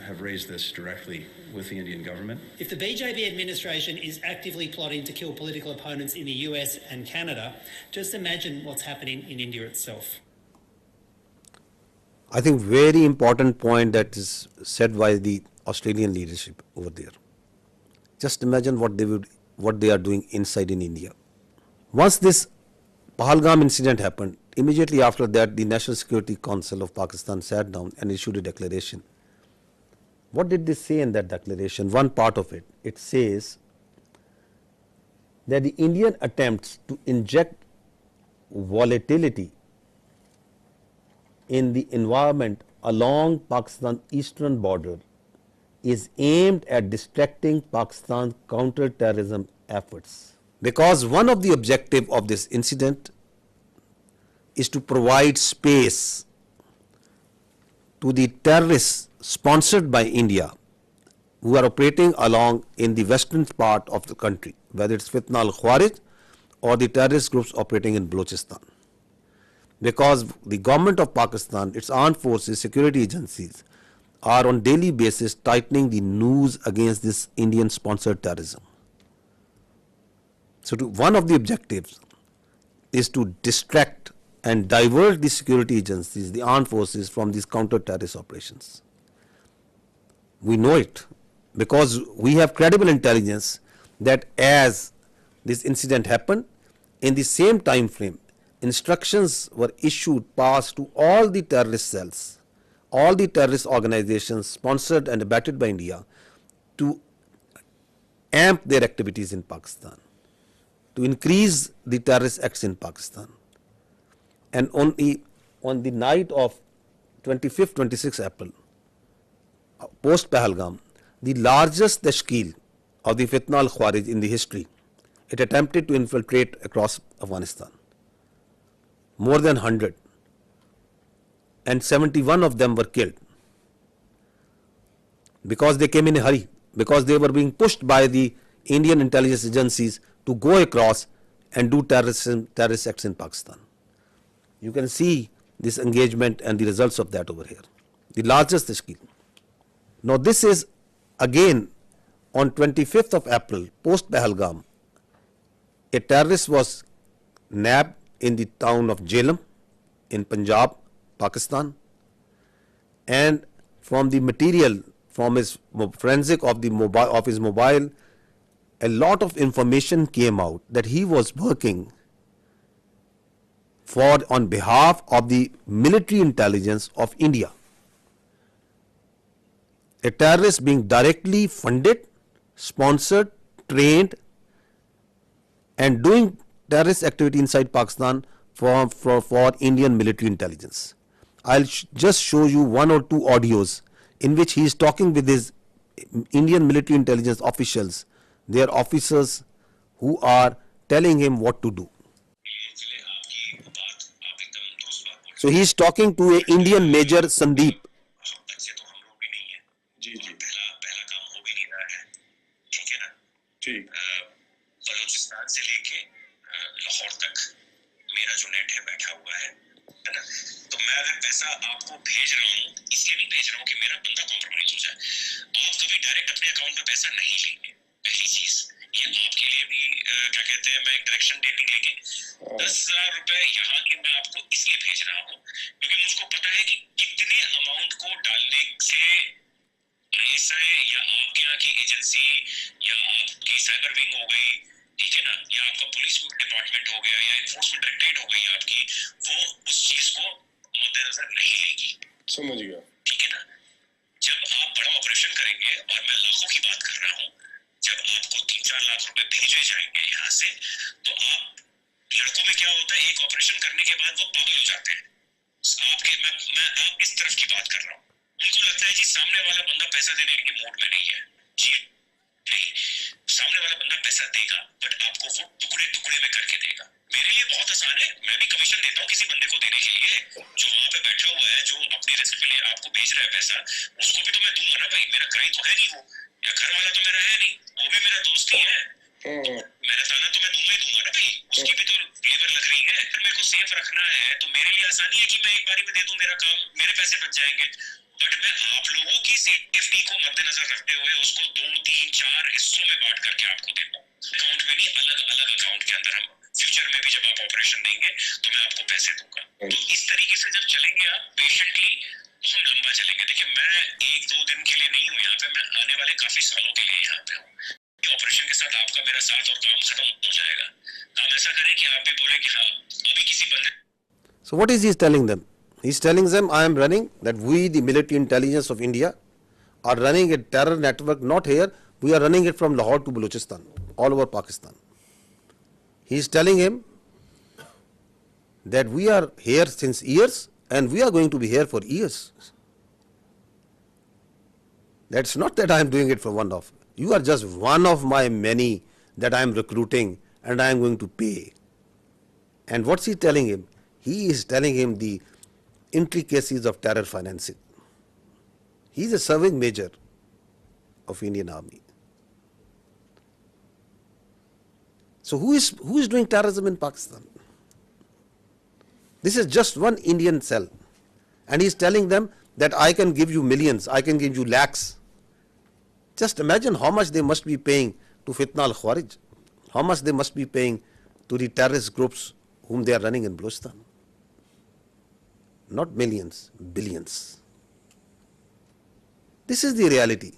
have raised this directly with the Indian government. If the BJP administration is actively plotting to kill political opponents in the US and Canada, just imagine what's happening in India itself. I think very important point that is said by the Australian leadership over there. Just imagine what they are doing inside in India. Once this Pahalgam incident happened, immediately after that, the National Security Council of Pakistan sat down and issued a declaration. What did they say in that declaration? One part of it, it says that the Indian attempts to inject volatility in the environment along Pakistan's eastern border is aimed at distracting Pakistan's counter-terrorism efforts. Because one of the objectives of this incident is to provide space to the terrorists sponsored by India who are operating along in the western part of the country, whether it's Fitna al-Khawarij or the terrorist groups operating in Balochistan. Because the government of Pakistan, its armed forces, security agencies are on daily basis tightening the noose against this Indian sponsored terrorism. So one of the objectives is to distract and divert the security agencies, the armed forces from these counter-terrorist operations. We know it because we have credible intelligence that as this incident happened, in the same time frame, instructions were passed to all the terrorist cells, all the terrorist organizations sponsored and abetted by India to amp their activities in Pakistan, to increase the terrorist acts in Pakistan. And on the night of 25th, 26th April, post Pahalgam, the largest tashkeel of the Fitna al-Khawarij in the history, it attempted to infiltrate across Afghanistan. More than 100. And 71 of them were killed. Because they came in a hurry, because they were being pushed by the Indian intelligence agencies to go across and do terrorist acts in Pakistan. You can see this engagement and the results of that over here. The largest tashkeel. Now this is again on 25th of April, post Pahalgam, a terrorist was nabbed in the town of Jhelum in Punjab, Pakistan, and from the material, from his forensic of his mobile, a lot of information came out that he was working on behalf of the military intelligence of India. A terrorist being directly funded, sponsored, trained, and doing terrorist activity inside Pakistan for Indian military intelligence. I'll just show you one or two audios in which he is talking with his Indian military intelligence officials, their officers who are telling him what to do. So he is talking to an Indian Major Sandeep. Balochistan से लेके लाहौर तक मेरा जो net है बैठा हुआ है ना, तो मैं अगर पैसा आपको भेज रहा हूँ इसलिए नहीं भेज रहा हूँ कि मेरा बंदा कॉम्प्रोमाइज हो जाए। आप कभी डायरेक्ट अपने अकाउंट में पैसा नहीं लेंगे, पहली चीज ये आपके लिए भी क्या कहते हैं, मैं एक डायरेक्शन डेट लेके 10,000 रुपए यहाँ के मैं आपको इसलिए भेज रहा हूँ क्योंकि मुझको पता है कि कितने अमाउंट को डालने से ISI या आपके यहाँ की एजेंसी या आपकी साइबर विंग हो गई, ठीक है ना, या आपका पुलिस डिपार्टमेंट हो गया या एनफोर्समेंट डायरेक्टरेट हो गई आपकी, वो उस चीज को मद्देनजर नहीं लेगी। समझ गया, ठीक है ना। जब आप बड़ा ऑपरेशन करेंगे, और मैं लाखों की बात कर रहा हूँ, जब आपको 3-4 लाख रुपए भेजे जाएंगे यहाँ से, तो आप लड़कों में क्या होता है, एक ऑपरेशन करने के बाद वो पागल हो जाते हैं। आपके मैं आप इस तरफ की बात कर रहा हूँ, उनको लगता है जी सामने वाला बंदा पैसा देने के मूड में नहीं है। जी नहीं, सामने वाला बंदा पैसा देगा बट आपको वो टुकड़े टुकड़े में करके देगा। मेरे लिए बहुत आसान है, मैं भी कमीशन देता हूँ किसी बंदे को देने के लिए, जो वहां पे बैठा हुआ है, जो अपनी रिस्क पे आपको भेज रहा है पैसा, उसको भी तो मैं दूंगा ना भाई, मेरा क्राइम तो है नहीं वो, या घर वाला तो मेरा है नहीं, वो भी मेरा दोस्त ही है, मेरा ताना तो मैं दूंगा ही दूंगा ना भाई, उसकी भी तो लेबर लग रही है। फिर मेरे को सेफ रखना है तो मेरे लिए आसानी है कि मैं एक बारी में दे दूं, मेरा काम, मेरे पैसे बच जाएंगे। बट मैं आप लोगों की सेफ्टी को मद्देनजर रखते हुए उसको 2-3-4 हिस्सों में बांट करके आपको देता हूँ, अकाउंट में नहीं, अलग अलग अकाउंट के अंदर। हम फ्यूचर में भी जब आप ऑपरेशन देंगे तो मैं आपको पैसे दूंगा। तो इस तरीके से जब चलेंगे आप पेशेंटली, तो हम लंबा चलेंगे। देखिए मैं 1-2 दिन के लिए नहीं हूँ यहाँ पे, मैं आने वाले काफी सालों के लिए यहाँ पे हूँ। ऑपरेशन के साथ आपका मेरा साथ और काम खत्म हो जाएगा। हम ऐसा करें कि आप भी बोले कि हाँ अभी किसी बंदे। So what is he telling them? He's telling them, I am running, that we, the military intelligence of India, are running a terror network, not here, we are running it from Lahore to Balochistan, all over Pakistan. He's telling him that we are here since years and we are going to be here for years. That's not that I am doing it for one off. You are just one of my many that I am recruiting and I am going to pay. And what's he telling him? He is telling him the intricacies of terror financing. He is a serving major of Indian Army. So who is doing terrorism in Pakistan? This is just one Indian cell. And he is telling them that I can give you millions, I can give you lakhs. Just imagine how much they must be paying to Fitna al-Khawarij, how much they must be paying to the terrorist groups whom they are running in Balochistan. Not millions, billions. This is the reality.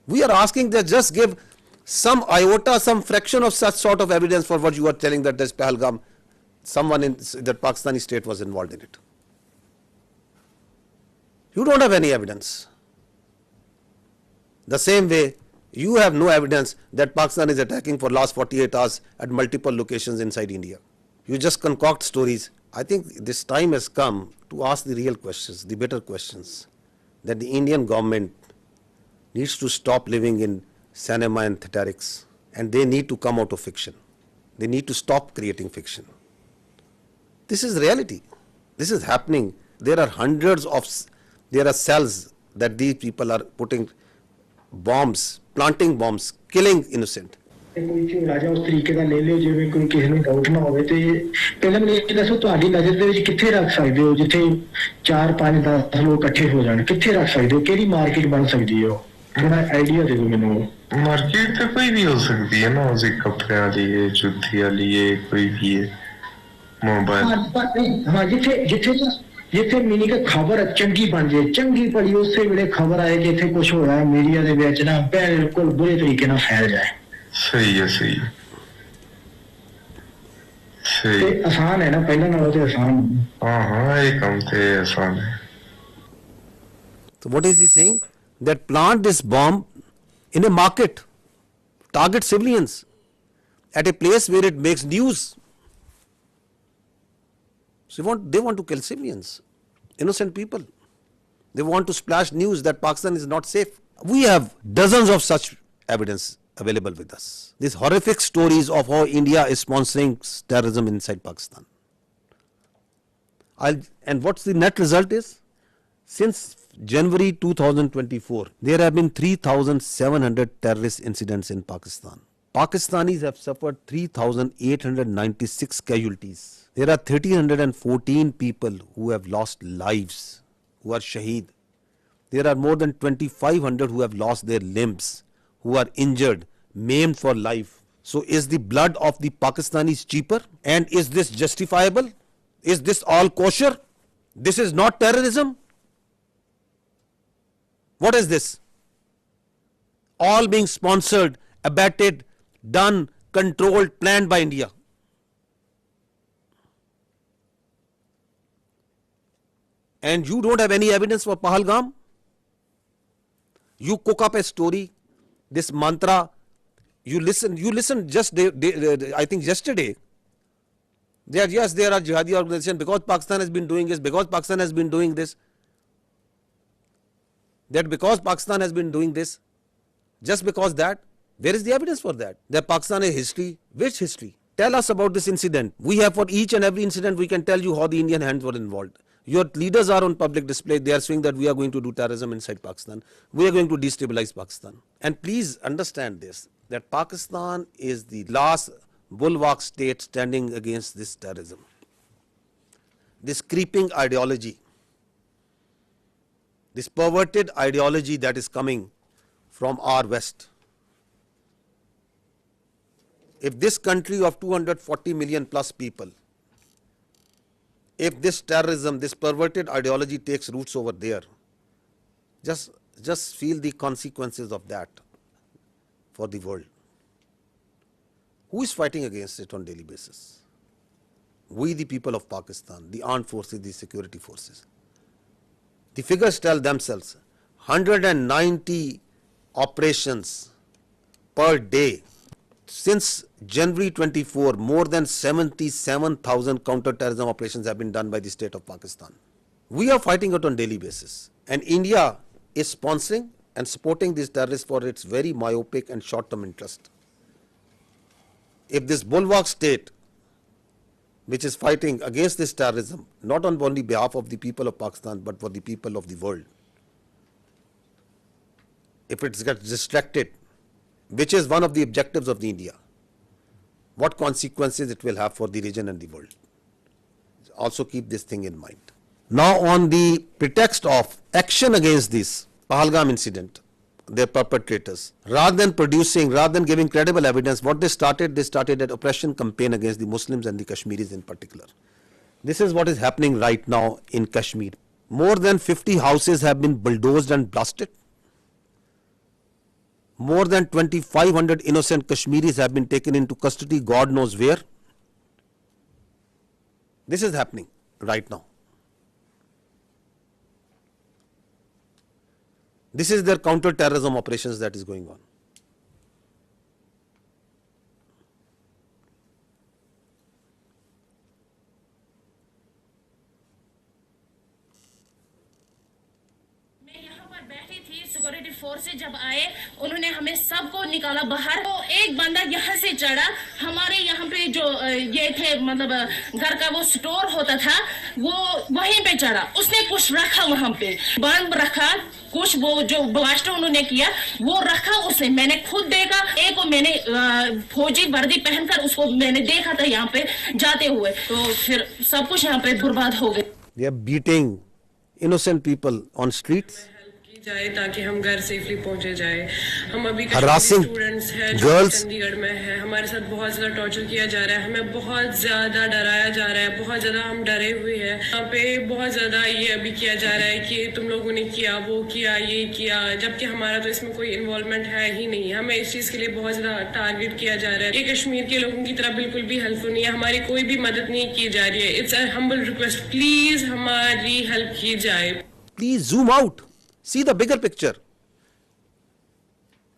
We are asking that just give some iota, some fraction of such sort of evidence for what you are telling that this Pahalgam, someone in that Pakistani state was involved in it. You don't have any evidence. The same way, you have no evidence that Pakistan is attacking for last 48 hours at multiple locations inside India. You just concoct stories. I think this time has come to ask the real questions, the better questions, that the Indian government needs to stop living in cinema and theatrics, and they need to come out of fiction. They need to stop creating fiction. This is reality. This is happening. There are there are cells that these people are putting bombs, planting bombs, killing innocent. ਕੋਈ ਝੋਲਾ ਜਾਂ ਉਸ ਤਰੀਕੇ ਦਾ ਲੈ ਲਿਓ ਜਿਵੇਂ ਕੋਈ ਕਿਸੇ ਨੂੰ ਡਾਊਟ ਨਾ ਹੋਵੇ ਤੇ ਪਹਿਲਾਂ ਮੈਨੂੰ ਇਹ ਦੱਸੋ ਤੁਹਾਡੀ ਨਜ਼ਰ ਦੇ ਵਿੱਚ ਕਿੱਥੇ ਰੱਖ ਸਕਦੇ ਹੋ ਜਿੱਥੇ 4-5-10 ਲੋਕ ਇਕੱਠੇ ਹੋ ਜਾਣ ਕਿੱਥੇ ਰੱਖ ਸਕਦੇ ਹੋ ਕਿਹੜੀ ਮਾਰਕੀਟ ਬਣ ਸਕਦੀ ਹੈ ਥੋੜਾ ਆਈਡੀਆ ਦੇ ਦਿਓ ਮੈਨੂੰ ਮਾਰਕੀਟ ਤੇ ਕੋਈ ਵੀ ਹੋ ਸਕਦੀ ਹੈ ਨਾ ਉਸੇ ਕੱਪੜਿਆਂ ਦੀ ਹੈ ਜੁੱਤੀ ਵਾਲੀ ਹੈ ਕੋਈ ਵੀ ਹੈ ਮੋਬਾਈਲ ਹਾਂ ਜਿੱਥੇ ਮੀਨੀ ਕਿ ਖਬਰ ਚੰਗੀ ਬਣ ਜੇ ਚੰਗੀ ਭਲੀ ਉਸੇ ਵੇਲੇ ਖਬਰ ਆਏ ਕਿ ਇੱਥੇ ਕੁਝ ਹੋਇਆ ਮੀਡੀਆ ਦੇ ਵਿੱਚ ਨਾ ਬਿਲਕੁਲ ਬੁਰੇ ਤਰੀਕੇ ਨਾਲ ਫੈਲ ਜਾਏ ਸਹੀ ਹੈ ਸਹੀ ਤੇ ਆਸਾਨ ਹੈ ਨਾ ਪਹਿਲਾਂ ਨਾਲੋਂ ਤੇ ਆਸਾਨ ਹਾਂ ਇਹ ਕੰਮ ਤੇ ਆਸਾਨ ਹੈ So what is he saying? That plant this bomb in a market, target civilians, at a place where it makes news. So they want to kill civilians, innocent people. They want to splash news that Pakistan is not safe. We have dozens of such evidence available with us. These horrific stories of how India is sponsoring terrorism inside Pakistan. And what's the net result is? Since January 2024, there have been 3,700 terrorist incidents in Pakistan. Pakistanis have suffered 3,896 casualties. There are 1,314 people who have lost lives, who are shaheed. There are more than 2,500 who have lost their limbs, who are injured, maimed for life. So is the blood of the Pakistanis cheaper? And is this justifiable? Is this all kosher? This is not terrorism? What is this? All being sponsored, abetted, done, controlled, planned by India. And you don't have any evidence for Pahalgam? You cook up a story, this mantra, you listen just, I think yesterday, there are jihadi organizations because Pakistan has been doing this, because Pakistan has been doing this, that because Pakistan has been doing this, just because that, where is the evidence for that? That Pakistan has history, which history? Tell us about this incident. We have for each and every incident, we can tell you how the Indian hands were involved. Your leaders are on public display. They are saying that we are going to do terrorism inside Pakistan. We are going to destabilize Pakistan. And please understand this, that Pakistan is the last bulwark state standing against this terrorism. This creeping ideology, this perverted ideology that is coming from our West. If this country of 240 million plus people, if this terrorism, this perverted ideology takes roots over there, just feel the consequences of that for the world. Who is fighting against it on daily basis? We, the people of Pakistan, the armed forces, the security forces. The figures tell themselves, 190 operations per day. Since January 24, more than 77,000 counter-terrorism operations have been done by the state of Pakistan. We are fighting it on daily basis. And India is sponsoring and supporting these terrorists for its very myopic and short-term interest. If this bulwark state, which is fighting against this terrorism, not on only behalf of the people of Pakistan, but for the people of the world, if it gets distracted, which is one of the objectives of the India, what consequences it will have for the region and the world. Also keep this thing in mind. Now on the pretext of action against this Pahalgam incident, their perpetrators, rather than giving credible evidence, what they started an oppression campaign against the Muslims and the Kashmiris in particular. This is what is happening right now in Kashmir. More than 50 houses have been bulldozed and blasted. More than 2,500 innocent Kashmiris have been taken into custody, God knows where. This is happening right now. This is their counter-terrorism operations that is going on. Security forces जब आए उन्होंने हमें सबको निकाला बाहर। तो एक बंदा यहाँ से चढ़ा, हमारे यहाँ पे जो ये थे मतलब घर का वो स्टोर होता था वो वहीं पे चढ़ा, उसने कुछ रखा वहाँ पे बंद रखा, कुछ वो जो ब्लास्ट उन्होंने किया वो रखा उसने, मैंने खुद देखा। एक को मैंने फौजी वर्दी पहनकर उसको मैंने देखा था यहाँ पे जाते हुए, तो फिर सब कुछ यहाँ पे बर्बाद हो गया। They are beating innocent people on streets. जाए ताकि हम घर सेफली पहुंचे जाए। हम अभी स्टूडेंट्स हैं जो चंडीगढ़ में है, हमारे साथ बहुत ज्यादा टॉर्चर किया जा रहा है, हमें बहुत ज्यादा डराया जा रहा है, बहुत ज्यादा हम डरे हुए हैं। यहाँ पे बहुत ज्यादा ये अभी किया जा रहा है कि तुम लोगों ने किया, वो किया, ये किया, जबकि हमारा तो इसमें कोई इन्वॉल्वमेंट है ही नहीं। हमें इस चीज के लिए बहुत ज्यादा टारगेट किया जा रहा है। ये कश्मीर के लोगों की तरह बिल्कुल भी हेल्पफुल नहीं है, हमारी कोई भी मदद नहीं की जा रही है। It's a humble request, please हमारी हेल्प की जाए। Please zoom out. See the bigger picture.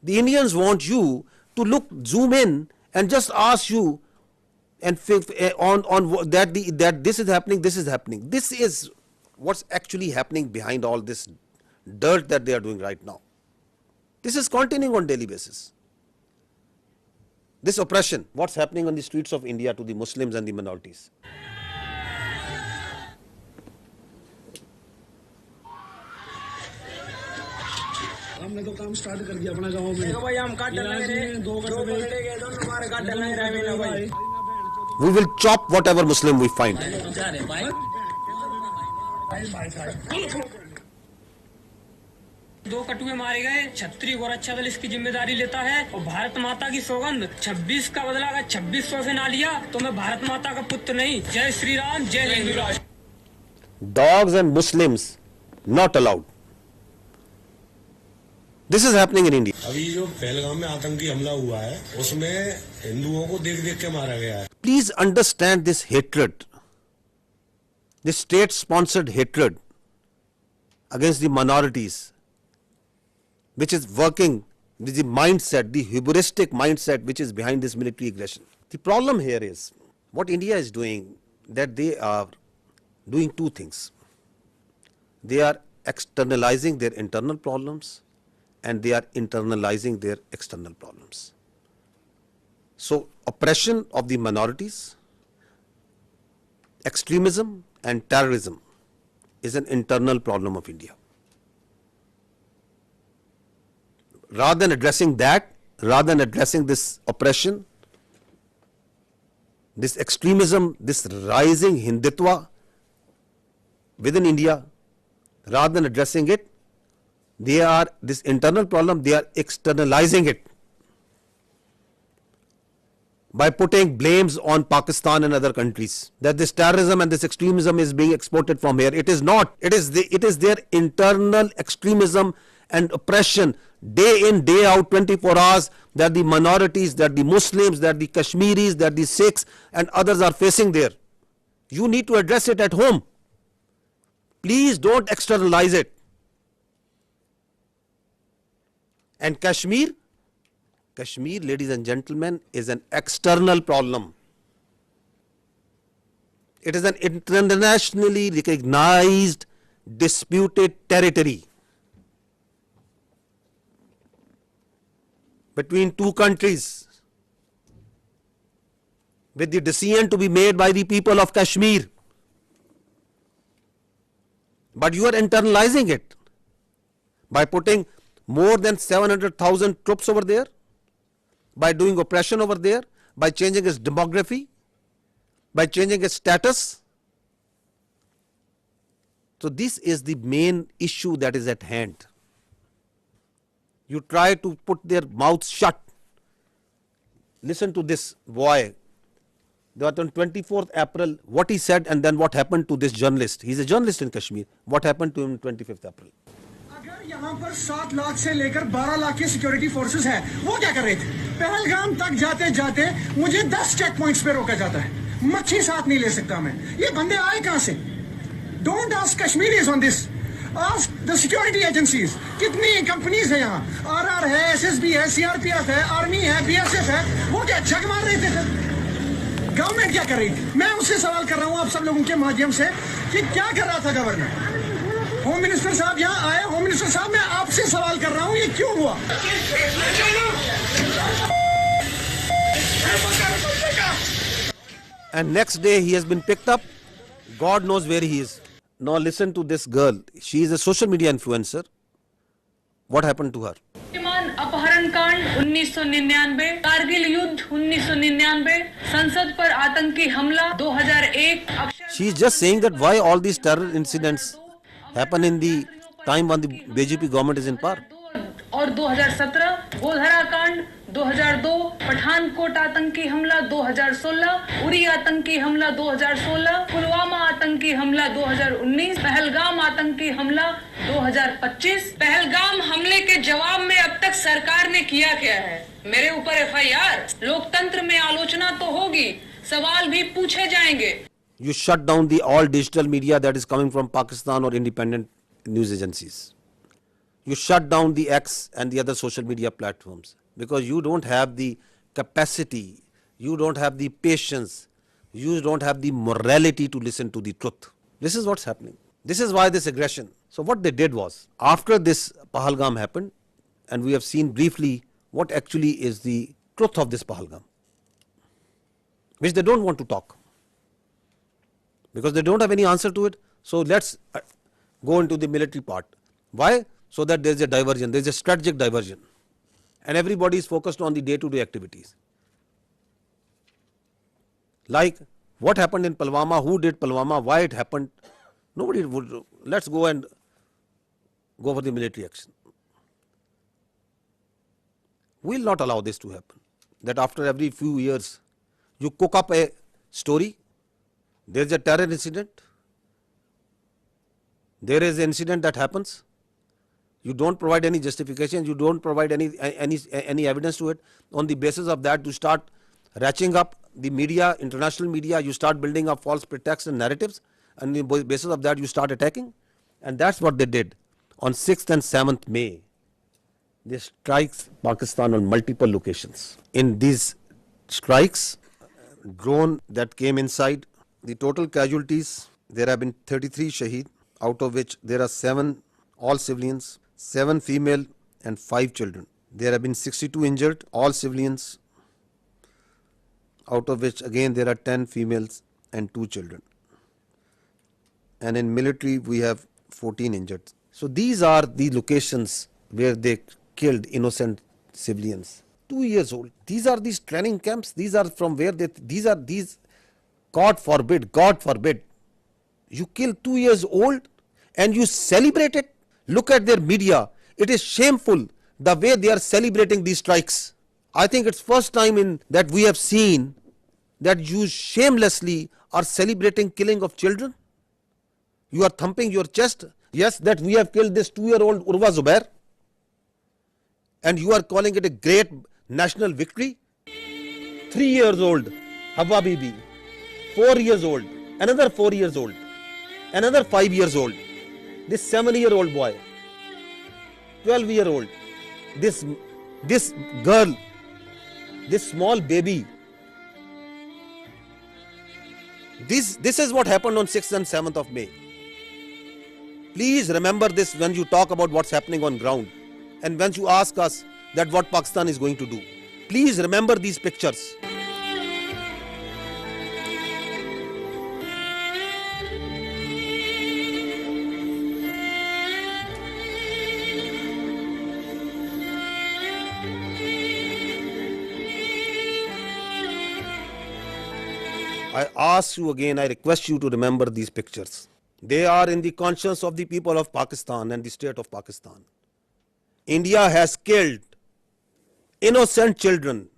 The Indians want you to zoom in and just ask you and on that this is happening, this is happening. This is what's actually happening behind all this dirt that they are doing right now. This is continuing on daily basis. This oppression, what's happening on the streets of India to the Muslims and the minorities. हमने तो काम start कर दिया अपना गांव में। देखो भाई हम काट डालेंगे, दो कटड़े गए तो हमारे काट डालेंगे भाई। We will chop whatever Muslim we find. दो कटुए मारे गए, छत्री और अच्छा दल इसकी जिम्मेदारी लेता है और भारत माता की सौगंध 26 का बदला अगर 2600 से ना लिया तो मैं भारत माता का पुत्र नहीं। जय श्री राम, जय हिंदू राष्ट्र। Dogs and Muslims not allowed. This is happening in India. अभी जो पहलगाम में आतंकी हमला हुआ है उसमें हिंदुओं को देख देख के मारा गया है। Please understand this hatred, this state-sponsored hatred against the minorities, which is working with the mindset, the hubristic mindset which is behind this military aggression. The problem here is what India is doing, that they are doing two things. They are externalizing their internal problems and they are internalizing their external problems. So oppression of the minorities, extremism and terrorism is an internal problem of India. Rather than addressing that, rather than addressing this oppression, this extremism, this rising Hindutva within India, rather than addressing it, they are, this internal problem, they are externalizing it by putting blames on Pakistan and other countries, that this terrorism and this extremism is being exported from here. It is not. It is their internal extremism and oppression day in, day out, 24 hours, that the minorities, that the Muslims, that the Kashmiris, that the Sikhs and others are facing there. You need to address it at home. Please don't externalize it. And Kashmir, ladies and gentlemen, is an external problem. It is an internationally recognized disputed territory between two countries, with the decision to be made by the people of Kashmir. But you are internalizing it by putting more than 700,000 troops over there, by doing oppression over there, by changing its demography, by changing its status. So this is the main issue that is at hand. You try to put their mouths shut. Listen to this boy. That on 24th April, what he said and then what happened to this journalist. He's a journalist in Kashmir. What happened to him on 25th April? अगर यहाँ पर 7 लाख से लेकर 12 लाख के security forces हैं, वो क्या कर रहे थे? पहलगाम तक जाते जाते मुझे 10 चेक पॉइंट्स पे रोका जाता है। मच्छी साथ नहीं ले सकता मैं। ये बंदे आए कहाँ से? Don't ask Kashmiris on this. Ask the security agencies. कितनी कंपनीज है यहाँ? RR है, SSB है, CRPF है, आर्मी है, BSF है। वो क्या जग मार रहे थे फिर? गवर्नमेंट क्या कर रही थी? मैं उससे सवाल कर रहा हूँ आप सब लोगों के माध्यम से कि क्या कर रहा था गवर्नर? होम मिनिस्टर साहब यहाँ आए। होम मिनिस्टर साहब मैं आपसे सवाल कर रहा हूँ, ये क्यों हुआ? And next day he has been picked up. God knows where he is. Now listen to this girl. She is a social media influencer. What happened to her? अपहरण कांड 1999, कारगिल युद्ध 1999, संसद पर आतंकी हमला 2001. She is just saying that why all these terror incidents happen in the time when the BJP government is in power. और 2017 गोधरा कांड 2002, पठानकोट आतंकी हमला 2016, उरी आतंकी हमला 2016, पुलवामा आतंकी हमला 2019, पहलगाम आतंकी हमला 2025। पहलगाम हमले के जवाब में अब तक सरकार ने किया क्या है? मेरे ऊपर FIR। लोकतंत्र में आलोचना तो होगी, सवाल भी पूछे जाएंगे। You shut down the all digital media that is coming from Pakistan or independent news agencies. You shut down the X and the other social media platforms because you don't have the capacity you don't have the patience, you don't have the morality to listen to the truth. This is what's happening. This is why this aggression. So what they did was, after this Pahalgam happened, and we have seen briefly what actually is the truth of this Pahalgam, which they don't want to talk, because they don't have any answer to it. So let's go into the military part. Why? So that there is a diversion, there is a strategic diversion, and everybody is focused on the day-to-day activities. Like what happened in Pulwama, who did Pulwama, why it happened. Nobody would. Let's go and go for the military action. We will not allow this to happen. That after every few years, you cook up a story, there is a terror incident, there is an incident that happens, you don't provide any justification, you don't provide any evidence to it. On the basis of that, you start ratcheting up the media, international media, you start building up false pretexts and narratives, and on the basis of that, you start attacking. And that's what they did. On 6th and 7th May, they strikes Pakistan on multiple locations. In these strikes, drone that came inside, the total casualties, there have been 33 shaheed, out of which there are 7 all civilians, 7 female and 5 children. There have been 62 injured, all civilians, out of which again there are 10 females and 2 children. And in military we have 14 injured. So these are the locations where they killed innocent civilians. 2 years old. These are these training camps. These are from where these, God forbid, you kill 2 years old and you celebrate it. Look at their media. It is shameful the way they are celebrating these strikes. I think it's first time in that we have seen that you shamelessly are celebrating killing of children. You are thumping your chest. Yes, that we have killed this 2-year-old Urwa Zubair, and you are calling it a great national victory. 3 years old Hawa Bibi, 4 years old, another 4 years old, another 5 years old, this 7-year-old boy, 12-year-old, this girl, this small baby. This is what happened on 6th and 7th of May. Please remember this when you talk about what's happening on ground, and when you ask us that what Pakistan is going to do. Please remember these pictures. I ask you again, I request you to remember these pictures. They are in the conscience of the people of Pakistan and the state of Pakistan. India has killed innocent children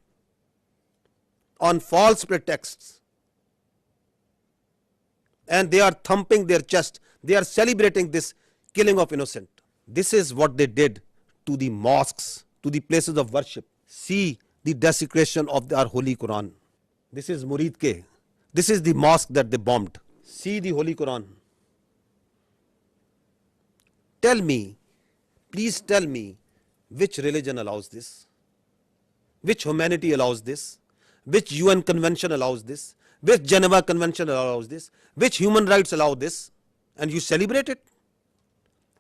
on false pretexts, and they are thumping their chest. They are celebrating this killing of innocent. This is what they did to the mosques, to the places of worship. See the desecration of our Holy Quran. This is Murid Ke. This is the mosque that they bombed. See the Holy Quran. Tell me, please tell me, which religion allows this? Which humanity allows this? Which UN convention allows this? Which Geneva Convention allows this? Which human rights allow this? And you celebrate it?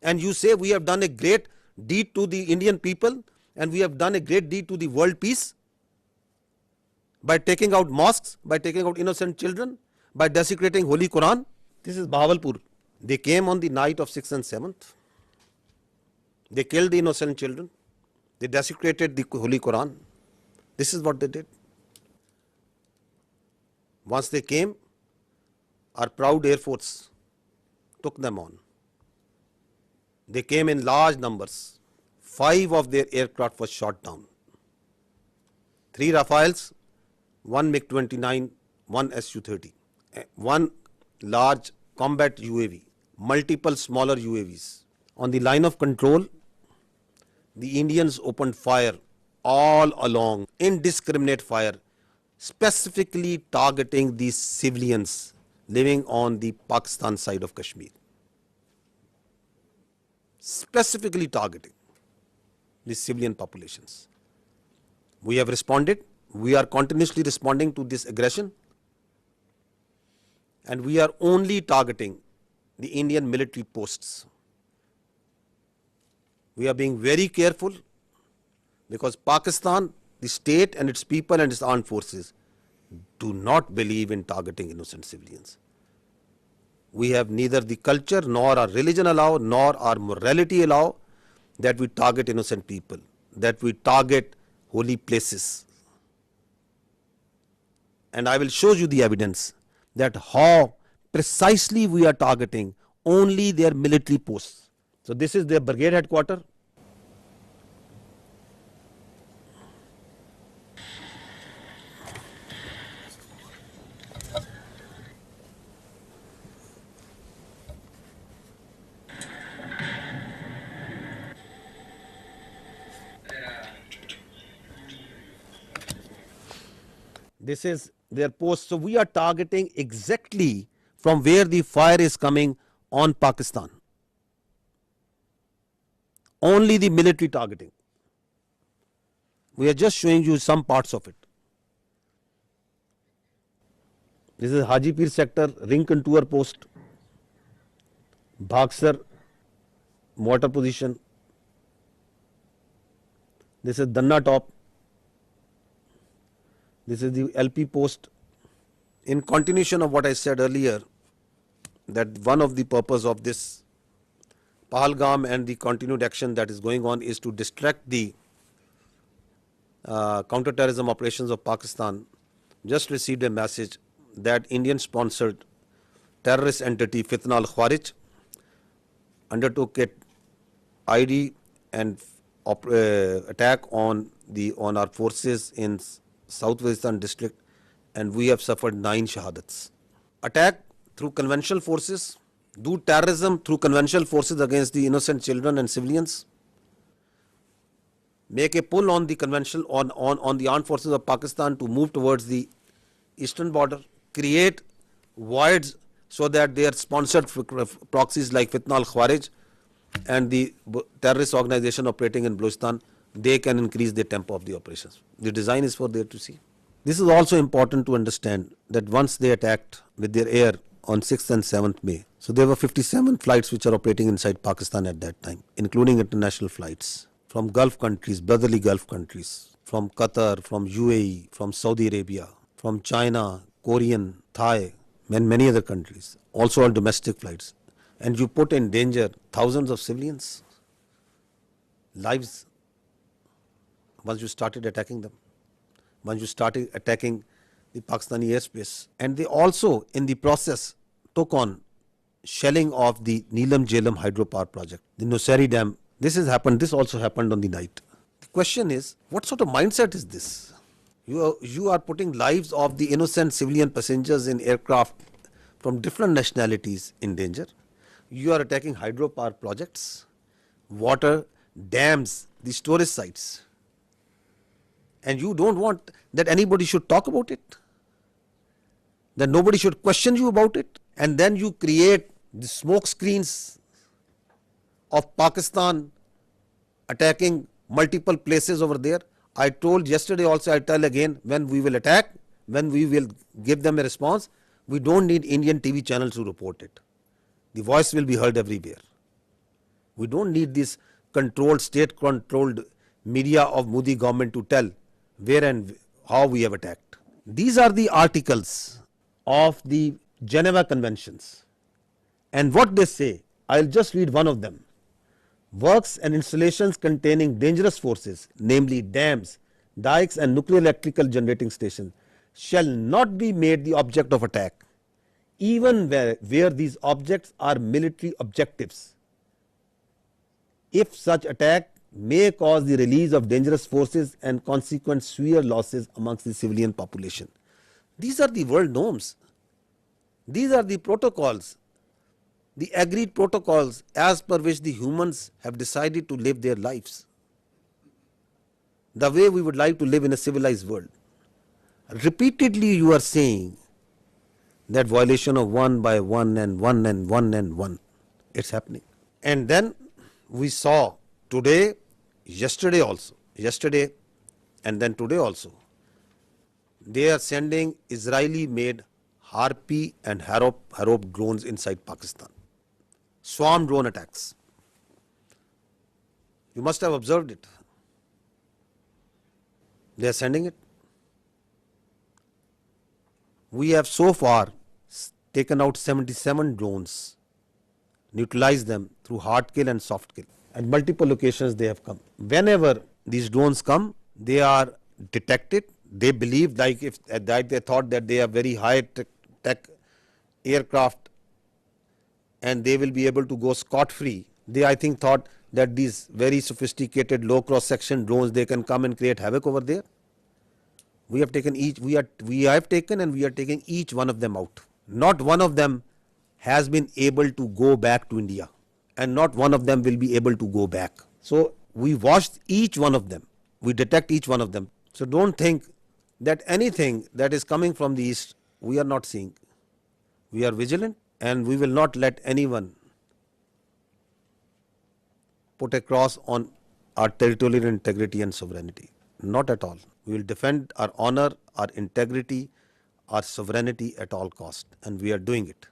And you say we have done a great deed to the Indian people, and we have done a great deed to the world peace by taking out mosques, by taking out innocent children, by desecrating Holy Quran. This is Bahawalpur. They came on the night of 6th and 7th. They killed the innocent children. They desecrated the Holy Quran. This is what they did. Once they came, our proud Air Force took them on. They came in large numbers. 5 of their aircraft was shot down. 3 Rafales, 1 MiG-29, 1 Su-30, 1 large combat UAV, multiple smaller UAVs. On the line of control, the Indians opened fire all along, indiscriminate fire, specifically targeting the civilians living on the Pakistan side of Kashmir. Specifically targeting the civilian populations. We have responded We are continuously responding to this aggression, and we are only targeting the Indian military posts. We are being very careful because Pakistan, the state and its people and its armed forces do not believe in targeting innocent civilians. We have neither the culture nor our religion allow nor our morality allow that we target innocent people, that we target holy places. And I will show you the evidence that how precisely we are targeting only their military posts. So this is their brigade headquarters. This is their post. So we are targeting exactly from where the fire is coming on Pakistan. Only the military targeting. We are just showing you some parts of it. This is Hajipir sector, ring contour post, Bhagsar mortar position. This is Danna top. This is the LP post. In continuation of what I said earlier, that one of the purpose of this Pahalgam and the continued action that is going on is to distract the counter-terrorism operations of Pakistan. Just received a message that Indian-sponsored terrorist entity Fitna al-Khawarij undertook a ID and attack on our forces in South Waziristan district, and we have suffered 9 shahadats. Attack through conventional forces, do terrorism through conventional forces against the innocent children and civilians, make a pull on the conventional on the armed forces of Pakistan to move towards the eastern border, create voids so that their sponsored proxies like Fitna al-Khawarij and the terrorist organization operating in Balochistan, they can increase the tempo of the operations. The design is for there to see. This is also important to understand that once they attacked with their air on 6th and 7th May, so there were 57 flights which are operating inside Pakistan at that time, including international flights from Gulf countries, brotherly Gulf countries, from Qatar, from UAE, from Saudi Arabia, from China, Korean, Thai, and many other countries, also on domestic flights. And you put in danger thousands of civilians' lives once you started attacking them, once you started attacking the Pakistani airspace. And they also, in the process, took on shelling of the Neelam Jhelum hydropower project, the Nusairy Dam. This also happened on the night. The question is, what sort of mindset is this? You are putting lives of the innocent civilian passengers in aircraft from different nationalities in danger. You are attacking hydropower projects, water, dams, the storage sites. And you don't want that anybody should talk about it, that nobody should question you about it. And then you create the smoke screens of Pakistan attacking multiple places over there. I told yesterday also, I tell again, when we will attack, when we will give them a response, we don't need Indian TV channels to report it. The voice will be heard everywhere. We don't need this controlled, state-controlled media of Modi government to tell where and how we have attacked. These are the articles of the Geneva Conventions. And what they say, I'll just read one of them. Works and installations containing dangerous forces, namely dams, dikes and nuclear electrical generating stations, shall not be made the object of attack, even where these objects are military objectives, if such attack may cause the release of dangerous forces and consequent severe losses amongst the civilian population. These are the world norms. These are the protocols, the agreed protocols as per which the humans have decided to live their lives, the way we would like to live in a civilized world. Repeatedly you are saying that violation of 1 by 1 and 1 and 1 and 1, it's happening. And then we saw today, yesterday and then today also, They are sending Israeli-made Harpy and Harop drones inside Pakistan. Swarm drone attacks. You must have observed it. They are sending it. We have so far taken out 77 drones, neutralized them through hard kill and soft kill. At multiple locations they have come. Whenever these drones come, they are detected. They believe, like if that they thought that they are very high tech aircraft and they will be able to go scot-free. They, I think, thought that these very sophisticated low cross-section drones, they can come and create havoc over there. We have taken we have taken and we are taking each one of them out. Not one of them has been able to go back to India, and not one of them will be able to go back. So we watched each one of them. We detect each one of them. So don't think that anything that is coming from the east we are not seeing. We are vigilant and we will not let anyone put a cross on our territorial integrity and sovereignty. Not at all. We will defend our honor, our integrity, our sovereignty at all cost, and we are doing it.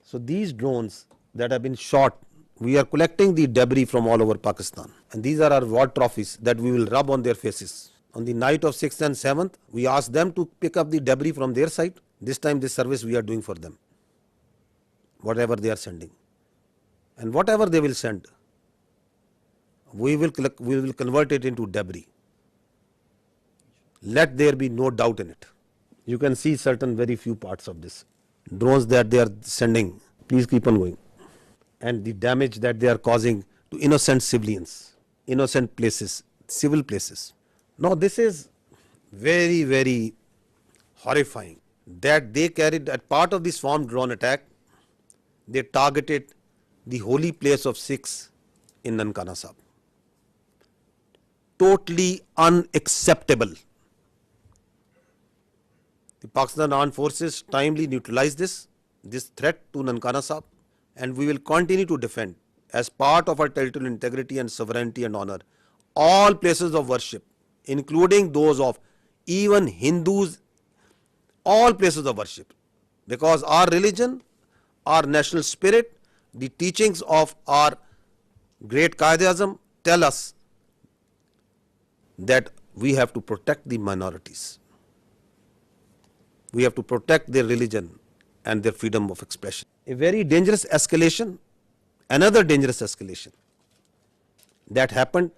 So these drones that have been shot, we are collecting the debris from all over Pakistan, and these are our war trophies that we will rub on their faces. On the night of 6th and 7th, we asked them to pick up the debris from their side. This time this service we are doing for them, whatever they are sending. And whatever they will send, we will convert it into debris. Let there be no doubt in it. You can see certain very few parts of this. Drones that they are sending, please keep on going. And the damage that they are causing to innocent civilians, innocent places, civil places. Now this is very, very horrifying that they carried, as part of the swarm drone attack, they targeted the holy place of Sikhs in Nankana Sahib. Totally unacceptable. The Pakistan Armed Forces timely neutralized this threat to Nankana Sahib, and we will continue to defend, as part of our territorial integrity and sovereignty and honor, all places of worship, including those of even Hindus, all places of worship. Because our religion, our national spirit, the teachings of our great Qaid-e-Azam tell us that we have to protect the minorities. We have to protect their religion and their freedom of expression. A very dangerous escalation, another dangerous escalation that happened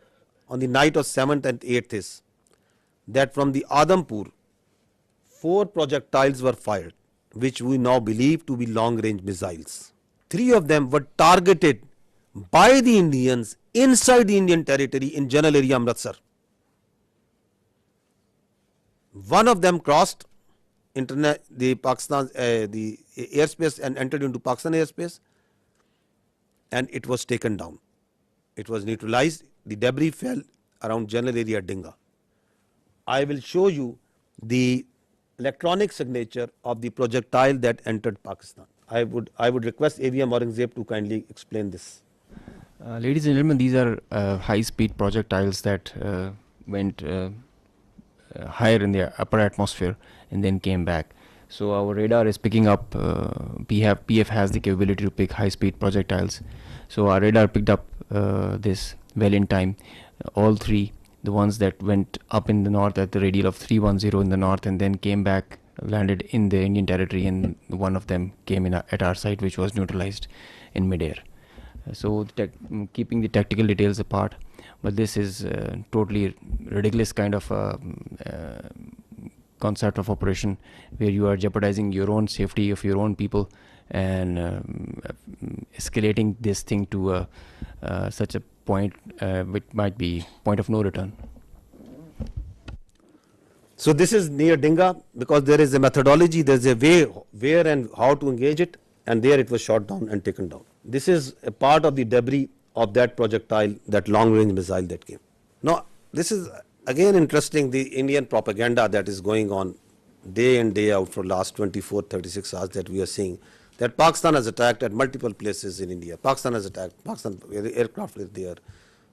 on the night of 7th and 8th is that from the Adampur, 4 projectiles were fired, which we now believe to be long-range missiles. 3 of them were targeted by the Indians inside the Indian territory in general area Amritsar. One of them crossed the airspace and entered into Pakistan airspace, and it was taken down. It was neutralized. The debris fell around general area Dinga. I will show you the electronic signature of the projectile that entered Pakistan. I would request AVM Aurangzeb to kindly explain this. Ladies and gentlemen, these are high-speed projectiles that went higher in the upper atmosphere and then came back. So our radar is picking up, PF has the capability to pick high-speed projectiles. So our radar picked up this well in time. All 3, the ones that went up in the north at the radial of 310 in the north and then came back, landed in the Indian territory, and one of them came in at our site, which was neutralized in midair. So keeping the tactical details apart, but this is totally ridiculous kind of concept of operation where you are jeopardizing your own safety of your own people and escalating this thing to such a point which might be point of no return. So this is near Dinga, because there is a methodology, there is a way where and how to engage it, and there it was shot down and taken down. This is a part of the debris of that projectile, that long-range missile that came. Now, this is again interesting, the Indian propaganda that is going on day in, day out for last 24, 36 hours that we are seeing, that Pakistan has attacked at multiple places in India. Pakistan has attacked, Pakistan aircraft is there,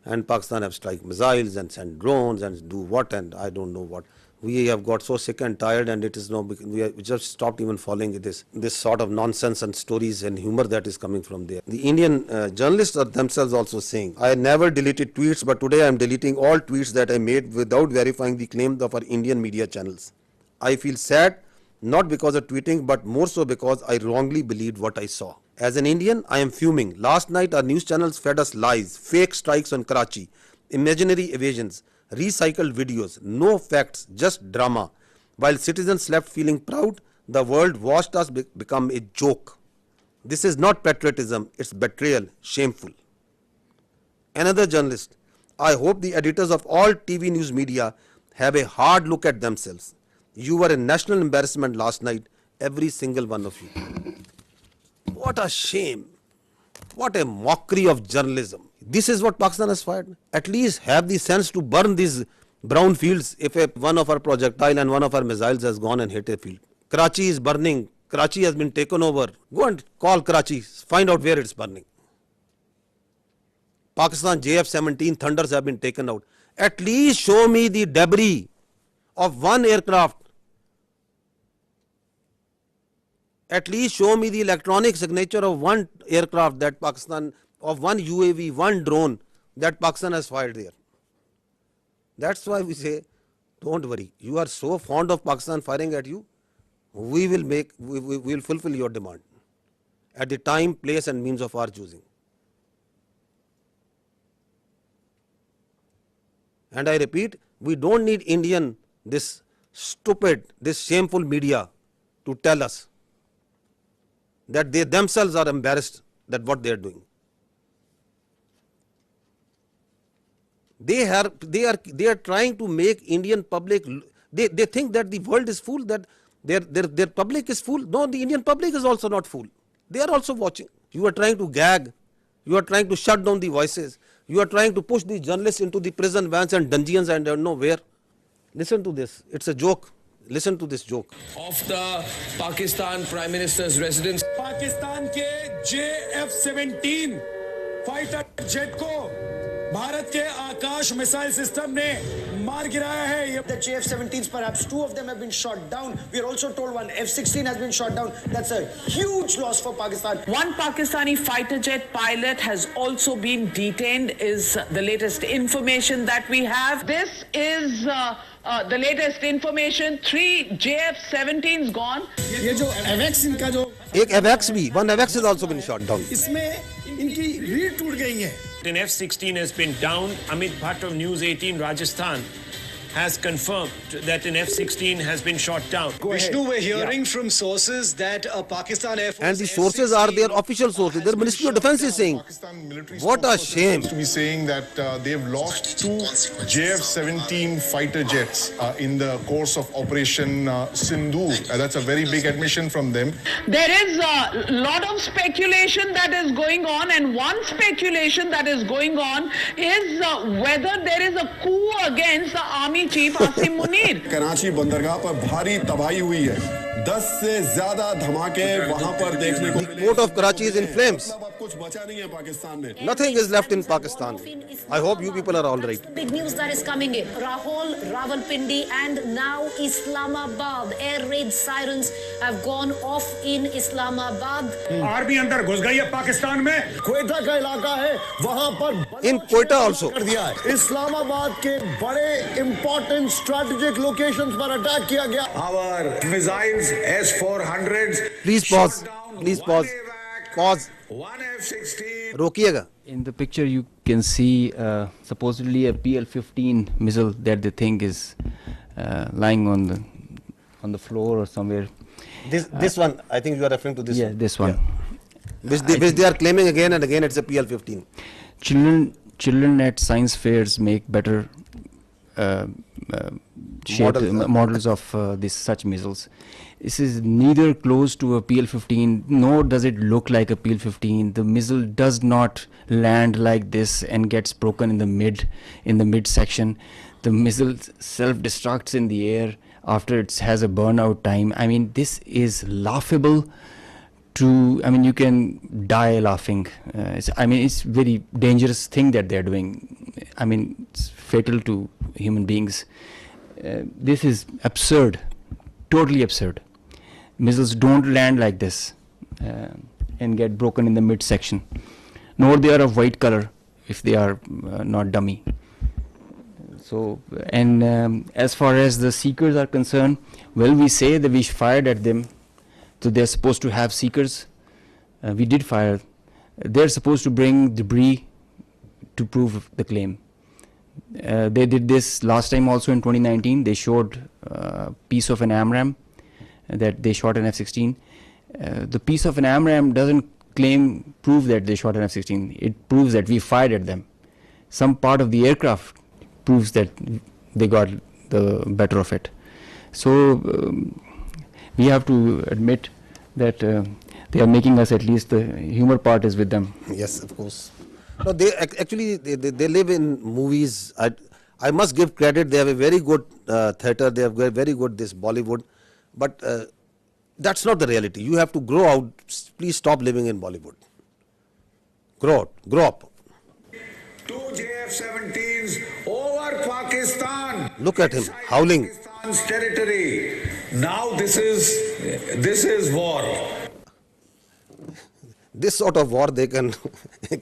and Pakistan have strike missiles and send drones and do what, and I don't know what. We have got so sick and tired, and it is now we just stopped even following this sort of nonsense and stories and humor that is coming from there. The Indian journalists are themselves also saying, I never deleted tweets, but today I am deleting all tweets that I made without verifying the claims of our Indian media channels. I feel sad, not because of tweeting, but more so because I wrongly believed what I saw. As an Indian, I am fuming. Last night our news channels fed us lies, fake strikes on Karachi, imaginary evasions, recycled videos, no facts, just drama. While citizens slept feeling proud, the world watched us become a joke. This is not patriotism, it's betrayal, shameful. Another journalist, I hope the editors of all TV news media have a hard look at themselves. You were a national embarrassment last night, every single one of you. What a shame. What a mockery of journalism. This is what Pakistan has fired. At least have the sense to burn these brown fields if one of our projectile and one of our missiles has gone and hit a field. Karachi is burning. Karachi has been taken over. Go and call Karachi. Find out where it's burning. Pakistan JF-17 Thunders have been taken out. At least show me the debris of one aircraft. At least show me the electronic signature of one aircraft that Pakistan, of one UAV, one drone that Pakistan has fired there. That's why we say, don't worry. You are so fond of Pakistan firing at you, we will fulfill your demand at the time, place and means of our choosing. And I repeat, we don't need this stupid, this shameful media to tell us that they themselves are embarrassed that what they are doing. They are trying to make Indian public, they think that the world is full, that their public is full. No, the Indian public is also not full. They are also watching. You are trying to gag. You are trying to shut down the voices. You are trying to push the journalists into the prison vans and dungeons and don't know where. Listen to this. It's a joke. Listen to this joke. Of the Pakistan Prime Minister's residence. Pakistan के JF-17 fighter jet को भारत के आकाश missile system ने मार गिराया है. The JF-17s, perhaps two of them have been shot down. We are also told one F-16 has been shot down. That's a huge loss for Pakistan. One Pakistani fighter jet pilot has also been detained, is the latest information that we have. This is the latest information. 3 JF-17s gone. ये जो AVAX इनका जो एक AVAX भी, one AVAX has also been shot down. इसमें इनकी रीढ़ टूट गई है. An F-16 has been down. Amit Bhatt of News 18 Rajasthan has confirmed that an F-16 has been shot down. Vishnu, we're hearing from sources that Pakistan Air Force and the sources are their official sources. Their Ministry of Defense is saying, what a shame. To be saying that they've lost 2 JF-17 fighter jets in the course of Operation Sindhu. That's a very big admission from them. There is a lot of speculation that is going on, and one speculation that is going on is whether there is a coup against the army chief Asim Munir. Karachi बंदरगाह पर भारी तबाही हुई है. 10 से ज्यादा धमाके वहां पर देखने को मिले. Port of Karachi is in flames. कुछ बचा नहीं है पाकिस्तान में. Nothing is left in Pakistan. I hope you people are all right. Big news that is coming in. Rahul, Rawalpindi and now Islamabad. Air raid sirens have gone off in Islamabad. Army अंदर घुस गई है पाकिस्तान में. क्वेटा का इलाका है, वहां पर in Quetta also कर दिया है. इस्लामाबाद के बड़े important strategic locations पर अटैक किया गया. Our missiles S-400s. Please pause. Please pause. Pause. One F-16. रोकिएगा. In the picture you can see supposedly a PL-15 missile that they think is lying on the floor or somewhere. This one, I think you are referring to this one. Yeah, this one. Yeah. Which they are claiming again and again it's a PL-15. Children at science fairs make better models of such missiles. This is neither close to a PL-15 nor does it look like a PL-15. The missile does not land like this and gets broken in the mid section. The missile self-destructs in the air after it has a burnout time. I mean, this is laughable. You can die laughing. It's very dangerous thing that they're doing. I mean, it's fatal to human beings. This is absurd, totally absurd. Missiles don't land like this and get broken in the midsection, nor they are of white color if they are not dummy. So, and as far as the seekers are concerned, well, we say that we fired at them, so they're supposed to have seekers. We did fire. They're supposed to bring debris to prove the claim. They did this last time also in 2019. They showed a piece of an AMRAAM that they shot an F-16. The piece of an AMRAAM doesn't prove that they shot an F-16. It proves that we fired at them. Some part of the aircraft proves that they got the better of it. So we have to admit that they are making us, at least the humor part is with them. Yes, of course. No, they actually they live in movies. I must give credit. They have a very good theatre. They have very good this Bollywood, but that's not the reality. You have to grow out. Please stop living in Bollywood. Grow up. 2 JF-17s over Pakistan. Look at him howling. Pakistan's territory. Now this is war. This sort of war they can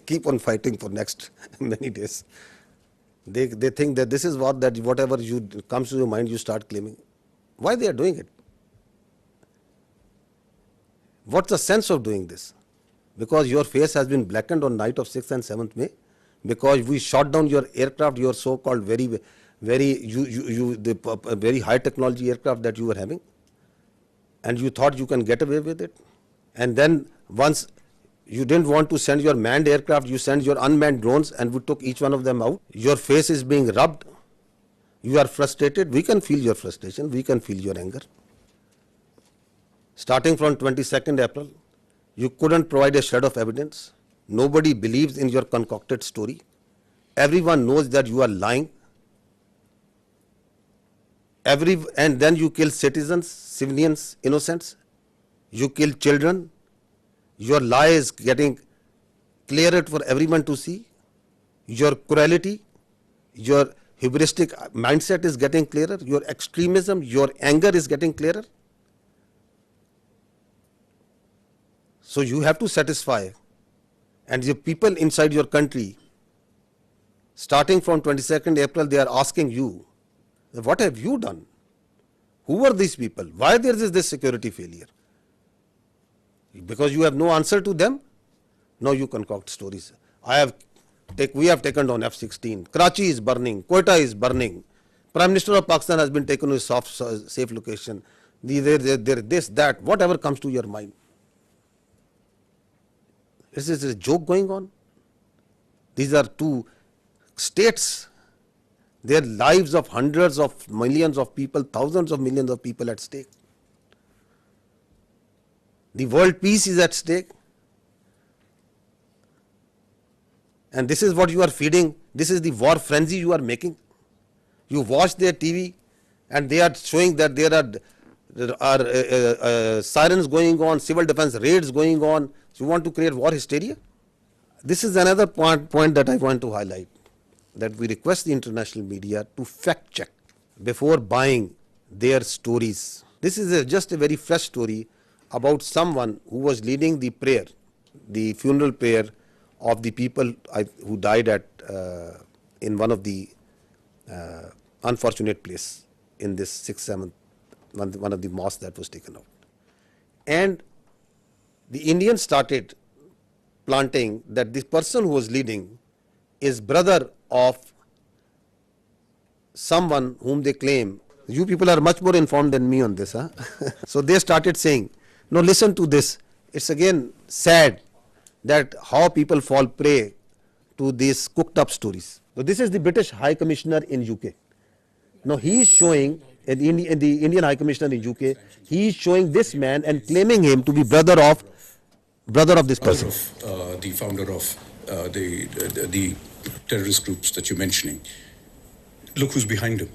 keep on fighting for next many days. They think that this is war, that whatever comes to your mind you start claiming. Why they are doing it? What's the sense of doing this? Because your face has been blackened on night of 6th and 7th May. Because we shot down your aircraft, your so-called very high technology aircraft that you were having, and you thought you can get away with it. And then once you didn't want to send your manned aircraft, you sent your unmanned drones, and we took each one of them out. Your face is being rubbed. You are frustrated. We can feel your frustration. We can feel your anger. Starting from 22nd April, you couldn't provide a shred of evidence. Nobody believes in your concocted story. Everyone knows that you are lying. And then you kill citizens, civilians, innocents. You kill children. Your lie is getting clearer for everyone to see. Your cruelty, your hubristic mindset is getting clearer. Your extremism, your anger is getting clearer. So you have to satisfy. And the people inside your country, starting from 22nd April, they are asking you, what have you done? Who are these people? Why there is this security failure? Because you have no answer to them? No, you concoct stories. We have taken down F-16. Karachi is burning. Quetta is burning. Prime Minister of Pakistan has been taken to a safe location. This, that, whatever comes to your mind. Is this a joke going on? These are two states. Their lives of hundreds of millions of people, thousands of millions of people at stake. The world peace is at stake. And this is what you are feeding. This is the war frenzy you are making. You watch their TV and they are showing that there are sirens going on, civil defense raids going on. So you want to create war hysteria? This is another point that I want to highlight, that we request the international media to fact check before buying their stories. This is just a very fresh story about someone who was leading the prayer, the funeral prayer of the people who died in one of the unfortunate place in this 6th, 7th, one of the mosques that was taken out. And the Indians started planting that this person who was leading is brother of someone whom they claim. You people are much more informed than me on this. Huh? So they started saying, no, listen to this. It's again sad that how people fall prey to these cooked up stories. So this is the British High Commissioner in UK. Now he is showing, the Indian High Commissioner in UK, he is showing this man and claiming him to be brother of this person. The founder of the terrorist groups that you're mentioning. Look who's behind him.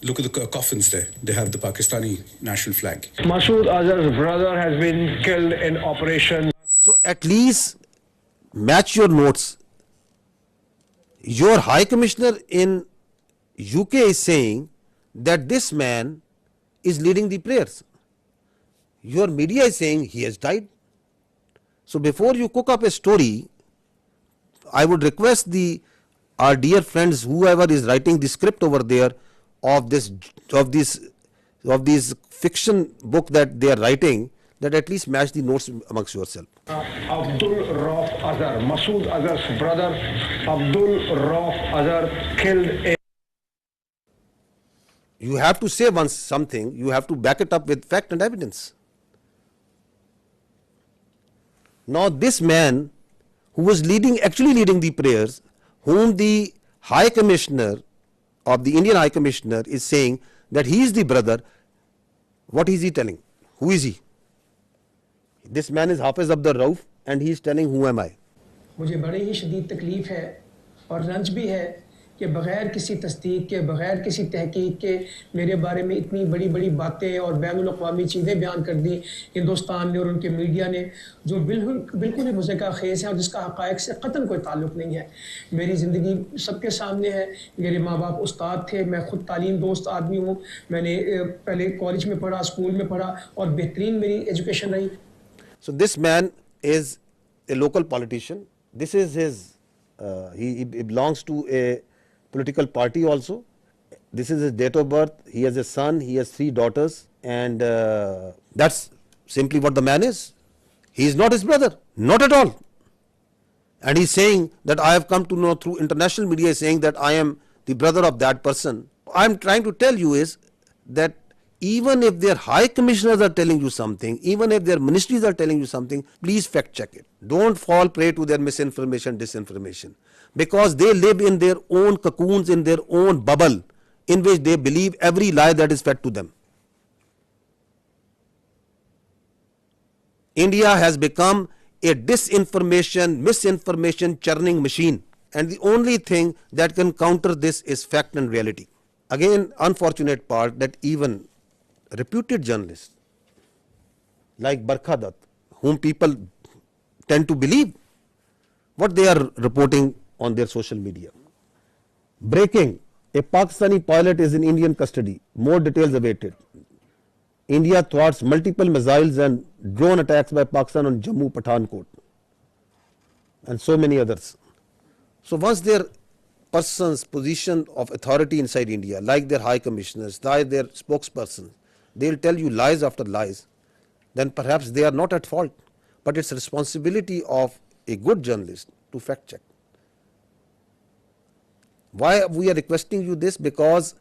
Look at the coffins there. They have the Pakistani national flag. Masood Azhar's brother has been killed in operation. So at least match your notes. Your High Commissioner in UK is saying that this man is leading the prayers. Your media is saying he has died. So before you cook up a story, I would request our dear friends, whoever is writing the script over there of this fiction book that they are writing, that at least match the notes amongst yourself. Abdul Rauf Azhar, Masood Azhar's brother, Abdul Rauf Azhar killed a... You have to say once something, you have to back it up with fact and evidence. Now this man who was actually leading the prayers, whom the High Commissioner of the Indian High Commissioner is saying that he is the brother, what is he telling? Who is he? This man is Hafiz Abdul Rauf and he is telling who am I? मुझे बड़ी ही शदीद तकलीफ है और रंज भी है कि बग़ैर किसी तस्दीक के, बग़ैर किसी तहकीक के मेरे बारे में इतनी बड़ी बड़ी बातें और बैनुल-अक़वामी चीज़ें बयान कर दी हिंदुस्तान ने और उनके मीडिया ने, जो बिल्कुल ही मुज़क्का खेज़ है और जिसका हक़ाइक़ से क़तन कोई ताल्लुक़ नहीं है। मेरी ज़िंदगी सबके सामने है। मेरे माँ बाप उस्ताद थे, मैं ख़ुद तालीम दोस्त आदमी हूँ। मैंने पहले कॉलेज में पढ़ा, स्कूल में पढ़ा और बेहतरीन मेरी एजुकेशन रही। So this man is a local politician. This is his, he belongs to a political party also. This is his date of birth. He has a son, he has 3 daughters, and that's simply what the man is. He is not his brother, not at all. And he's saying that I have come to know through international media saying that I am the brother of that person. I'm trying to tell you is that even if their high commissioners are telling you something, even if their ministries are telling you something, please fact check it. Don't fall prey to their misinformation, disinformation, because they live in their own cocoons, in their own bubble, in which they believe every lie that is fed to them. India has become a disinformation, misinformation churning machine, and the only thing that can counter this is fact and reality. Again, unfortunate part that even reputed journalists like Barkha Dutt, whom people tend to believe what they are reporting on their social media. Breaking: a Pakistani pilot is in Indian custody. More details awaited. India thwarts multiple missiles and drone attacks by Pakistan on Jammu, Pathankot, and so many others. So once their persons position of authority inside India, like their high commissioners, like their spokespersons, they'll tell you lies after lies, then perhaps they are not at fault, but it's responsibility of a good journalist to fact check. Why we are requesting you this? Because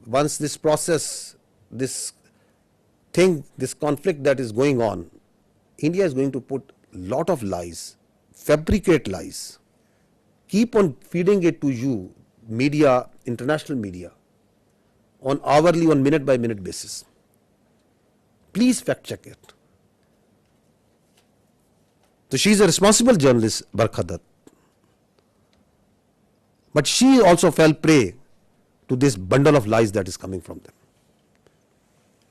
once this process, this thing, this conflict that is going on, India is going to put lot of lies, fabricate lies, keep on feeding it to you, media, international media, on hourly, on minute by minute basis. Please fact check it. So she is a responsible journalist, Barkha Dutt, but she also fell prey to this bundle of lies that is coming from them.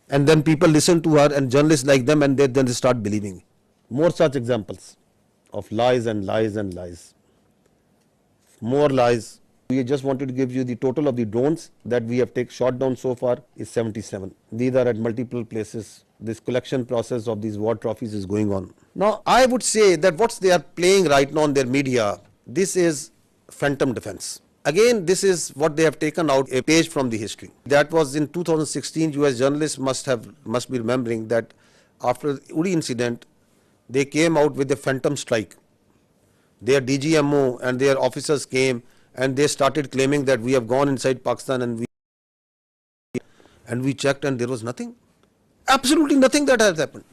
And then people listen to her and journalists like them, and then they start believing. More such examples of lies and lies and lies. More lies. We just wanted to give you the total of the drones that we have shot down so far is 77. These are at multiple places. This collection process of these war trophies is going on. Now, I would say that what they are playing right now on their media, this is phantom defense. Again, this is what they have taken out a page from the history. That was in 2016. US journalists must be remembering that after the Uri incident, they came out with a phantom strike. Their DGMO and their officers came and they started claiming that we have gone inside Pakistan and we checked and there was nothing. Absolutely nothing that has happened.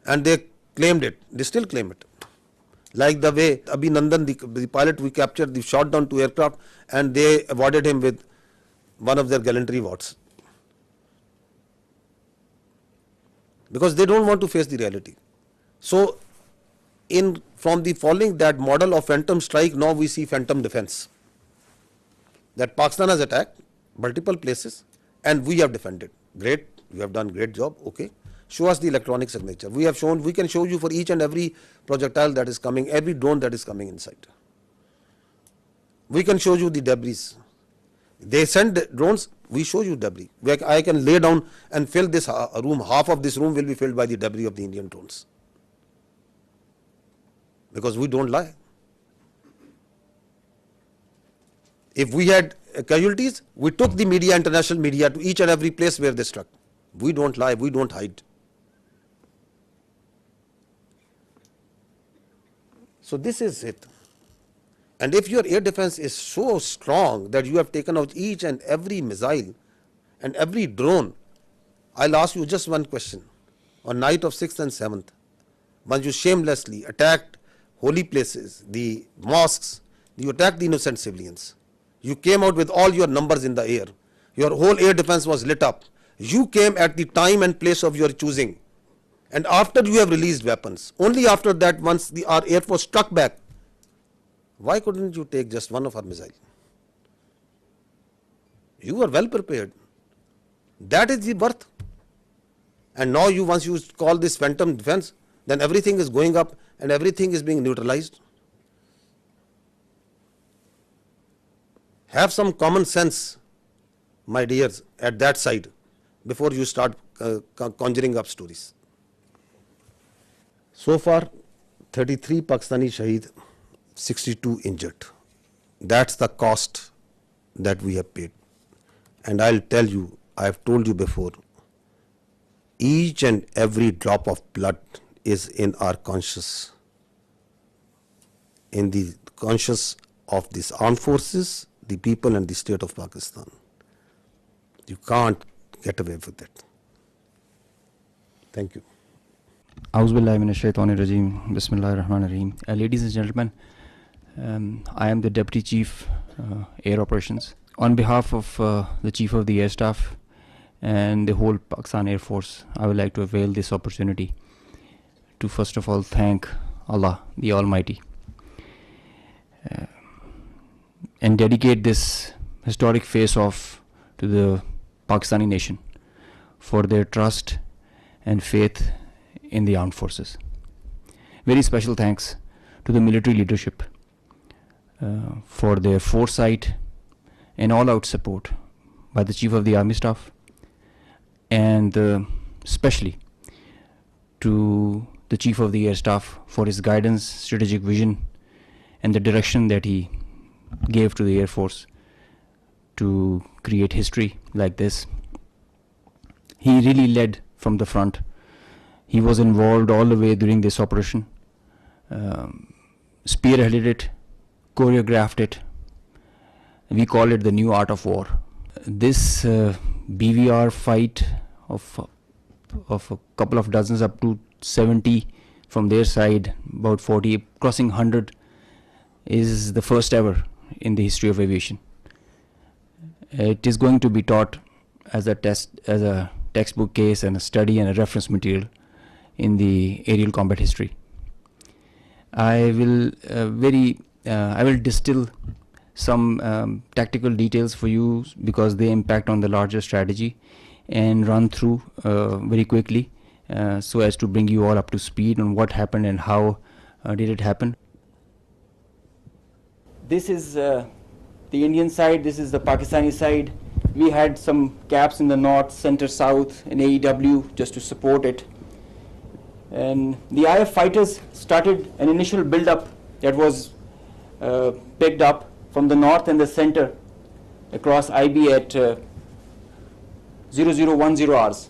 And they claimed it. They still claim it. Like the way Abhinandan, the pilot we captured, they shot down 2 aircraft and they awarded him with one of their gallantry awards. Because they don't want to face the reality. So, from the following that model of phantom strike, now we see phantom defense. That Pakistan has attacked multiple places and we have defended. Great, we have done great job, okay. Show us the electronic signature. We can show you for each and every projectile that is coming, every drone that is coming inside. We can show you the debris. They send drones, we show you debris. I can lay down and fill this room, half of this room will be filled by the debris of the Indian drones. Because we don't lie. If we had casualties, we took the media, international media, to each and every place where they struck. We don't lie, we don't hide. So this is it. And if your air defense is so strong that you have taken out each and every missile and every drone, I'll ask you just one question. On night of 6th and 7th, once you shamelessly attacked holy places, the mosques, you attacked the innocent civilians. You came out with all your numbers in the air. Your whole air defense was lit up. You came at the time and place of your choosing. And after you have released weapons, only after that, once our air force struck back, why couldn't you take just one of our missiles? You were well prepared. That is the birth. And now once you call this phantom defense, then everything is going up and everything is being neutralized. Have some common sense, my dears, at that side before you start conjuring up stories. So far, 33 Pakistani Shaheed, 62 injured. That's the cost that we have paid. And I'll tell you, I have told you before, each and every drop of blood is in our conscience, in the conscience of these armed forces, the people and the state of Pakistan. You can't get away with it. Thank you. Auzubillahi minash shaitanir rajeem. Bismillahir rahmanir rahim. Ladies and gentlemen, I am the Deputy Chief Air Operations. On behalf of the Chief of the Air Staff and the whole Pakistan Air Force, I would like to avail this opportunity to first of all thank Allah, the Almighty, and dedicate this historic face-off to the Pakistani nation for their trust and faith in the armed forces. Very special thanks to the military leadership for their foresight and all-out support by the Chief of the Army Staff, and especially to the Chief of the Air Staff for his guidance, strategic vision, and the direction that he gave to the Air Force to create history like this. He really led from the front. He was involved all the way during this operation, spearheaded it, choreographed it. We call it the new art of war. This BVR fight of a couple of dozens up to 70 from their side, about 40, crossing 100, is the first ever in the history of aviation. It is going to be taught as a textbook case and a study and a reference material in the aerial combat history. I will distill some tactical details for you because they impact on the larger strategy, and run through very quickly so as to bring you all up to speed on what happened and how did it happen. This is the Indian side, this is the Pakistani side. We had some gaps in the north, center, south, and AEW just to support it. And the IF fighters started an initial build-up that was picked up from the north and the center across IB at 0010 hours.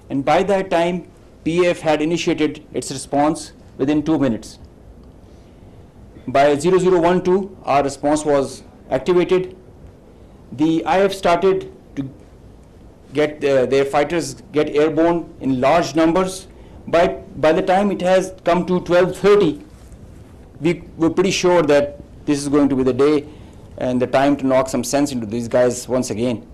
And by that time, PAF had initiated its response within 2 minutes. By 0012, our response was activated. The IF started to get their fighters get airborne in large numbers. By the time it has come to 12:30, we were pretty sure that this is going to be the day and the time to knock some sense into these guys once again.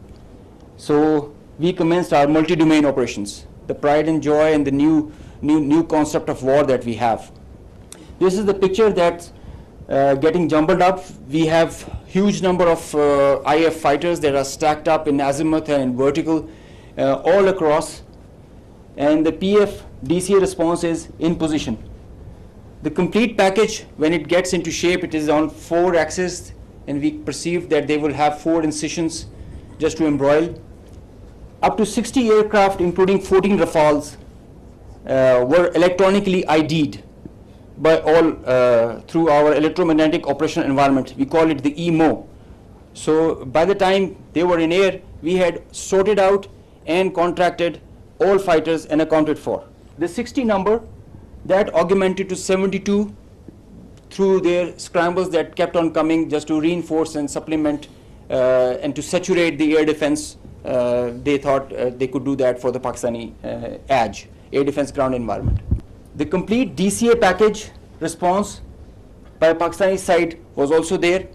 So we commenced our multi-domain operations, the pride and joy and the new concept of war that we have. This is the picture that's getting jumbled up. We have huge number of IF fighters that are stacked up in azimuth and in vertical all across, and the PF DCA response is in position. The complete package, when it gets into shape, it is on 4 axes, and we perceived that they will have 4 incisions just to embroil. Up to 60 aircraft, including 14 Rafales, were electronically ID'd by all through our electromagnetic operational environment. We call it the EMO. So by the time they were in air, we had sorted out and contracted all fighters and accounted for. The 60 number, that augmented to 72 through their scrambles that kept on coming just to reinforce and supplement and to saturate the air defense. They thought they could do that for the Pakistani ADG, air defense ground environment. The complete DCA package response by Pakistani side was also there.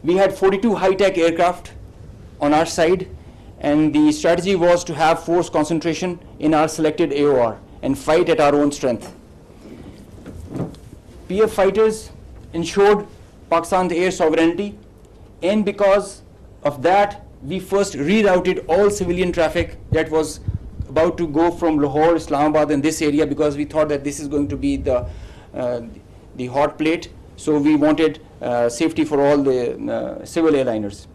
We had 42 high-tech aircraft on our side, and the strategy was to have force concentration in our selected AOR and fight at our own strength. PF fighters ensured Pakistan's air sovereignty, and because of that, we first rerouted all civilian traffic that was about to go from Lahore, Islamabad, in this area, because we thought that this is going to be the hot plate. So we wanted safety for all the civil airliners.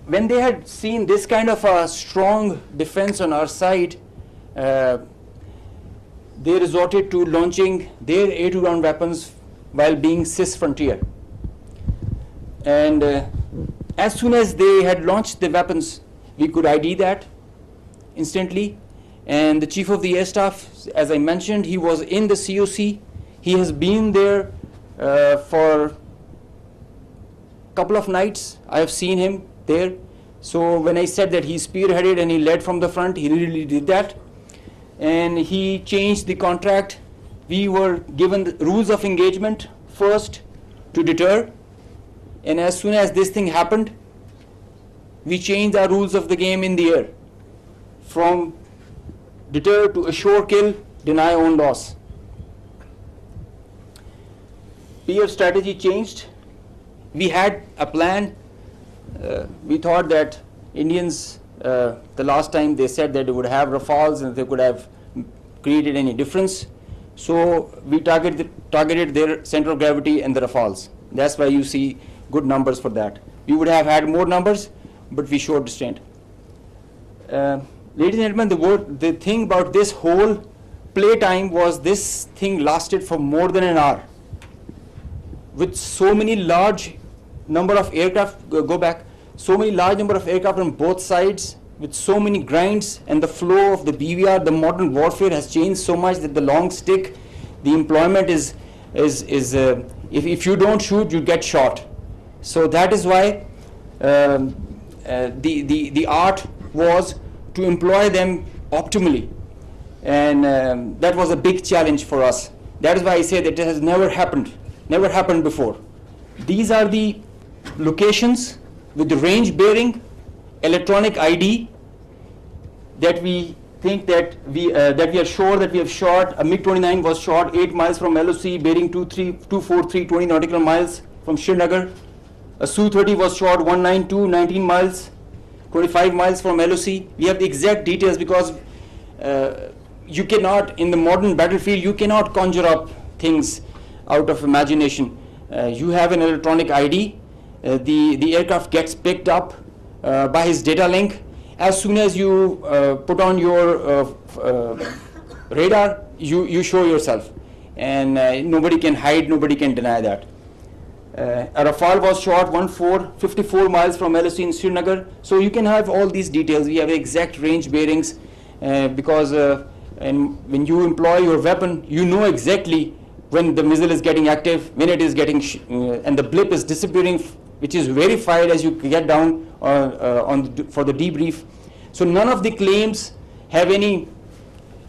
When they had seen this kind of a strong defense on our side, they resorted to launching their air-to-ground weapons while being cisfrontier. And as soon as they had launched the weapons, we could ID that instantly. And the Chief of the Air Staff, as I mentioned, he was in the COC. He has been there for a couple of nights. I have seen him there. So when I said that he spearheaded and he led from the front, he really did that. And he changed the contract. We were given the rules of engagement first to deter. And as soon as this thing happened, we changed our rules of the game in the air from deter to assure kill, deny own loss. PF strategy changed. We had a plan. We thought that Indians, the last time they said that they would have Rafales and they could have created any difference. So we targeted their center of gravity and the Rafales. That's why you see good numbers for that. We would have had more numbers, but we showed restraint. Ladies and gentlemen, the thing about this whole playtime was this thing lasted for more than an hour. With so many large number of aircraft, so many large number of aircraft on both sides, with so many grinds, and the flow of the BVR, the modern warfare has changed so much that the long stick, the employment is if you don't shoot, you get shot. So that is why the art was to employ them optimally, and that was a big challenge for us. That is why I say that it has never happened before. These are the locations with the range bearing, electronic ID that we think that we are sure that we have shot. A MiG-29 was shot 8 miles from LOC, bearing 243, 20 nautical miles from Srinagar. A Su-30 was shot 192, 19 miles, 25 miles from LOC. We have the exact details because you cannot, in the modern battlefield, you cannot conjure up things out of imagination. You have an electronic ID. The aircraft gets picked up by his data link. As soon as you put on your radar, you show yourself, and nobody can hide, nobody can deny that. A Rafale was shot 54 miles from LOC in Srinagar. So you can have all these details. We have exact range bearings because and when you employ your weapon, you know exactly when the missile is getting active, when it is getting and the blip is disappearing, which is verified as you get down for the debrief. So none of the claims have any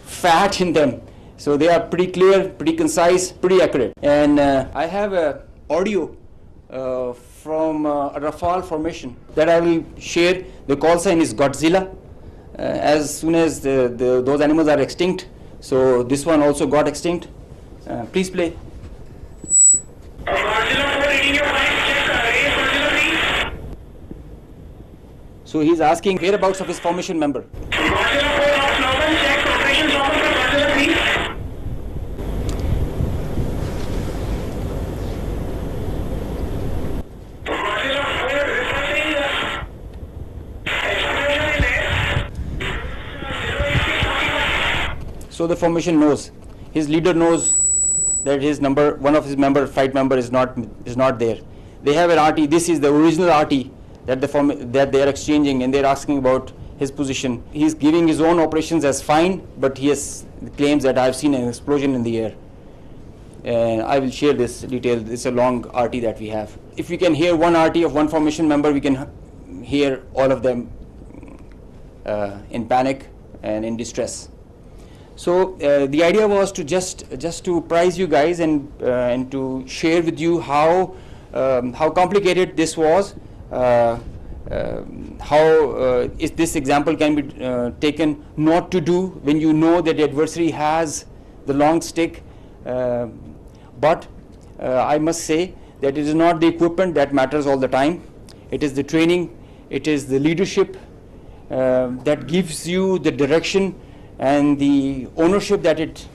fat in them. So they are pretty clear, pretty concise, pretty accurate. And I have a audio from a Rafale formation that I will share. The call sign is Godzilla. As soon as those animals are extinct, so this one also got extinct. Please play. So he's asking whereabouts of his formation member. So the formation knows, his leader knows that one of his flight member is not there. They have an RT. This is the original RT that they are exchanging, and they're asking about his position. He's giving his own operations as fine, but he claims that I've seen an explosion in the air. And I will share this detail. It's a long RT that we have. If we can hear one RT of one formation member, we can hear all of them in panic and in distress. So the idea was to just to prize you guys and to share with you how complicated this was, how this example can be taken not to do when you know that the adversary has the long stick. But I must say that it is not the equipment that matters all the time. It is the training, it is the leadership that gives you the direction and the ownership that it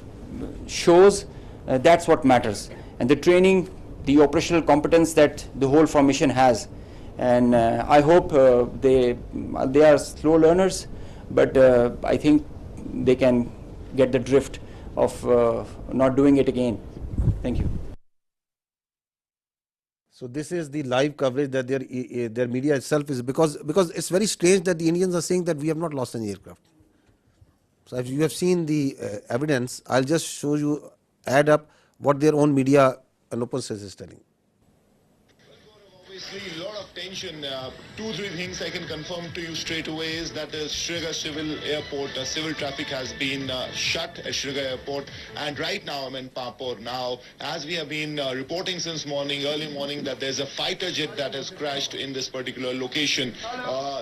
shows. That's what matters. And the training, the operational competence that the whole formation has. And I hope they are slow learners, but I think they can get the drift of not doing it again. Thank you. So this is the live coverage that their media itself is, because it's very strange that the Indians are saying that we have not lost any aircraft. So if you have seen the evidence, I'll just show you, add up what their own media and open source is telling. Obviously, a lot of tension. 2-3 things I can confirm to you straight away is that the Srinagar Civil Airport, civil traffic has been shut at Srinagar Airport. And right now I'm in Pampur. Now, as we have been reporting since early morning, that there's a fighter jet that has crashed in this particular location.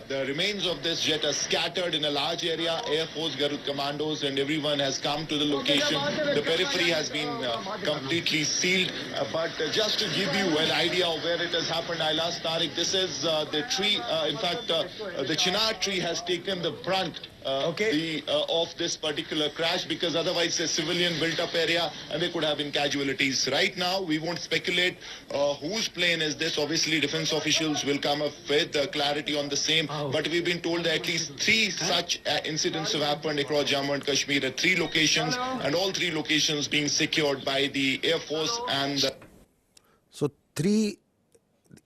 The remains of this jet are scattered in a large area. Air Force, Garud commandos and everyone has come to the location. The periphery has been completely sealed. But just to give you an idea of where it has happened, I'll ask Tariq. This is the tree. In fact, the chinar tree has taken the brunt of this particular crash, because otherwise it's a civilian built-up area and there could have been casualties. Right now, we won't speculate whose plane is this. Obviously, defense officials will come up with clarity on the same. But we've been told that at least 3 such incidents have happened across Jammu and Kashmir at 3 locations, and all 3 locations being secured by the Air Force and. So 3.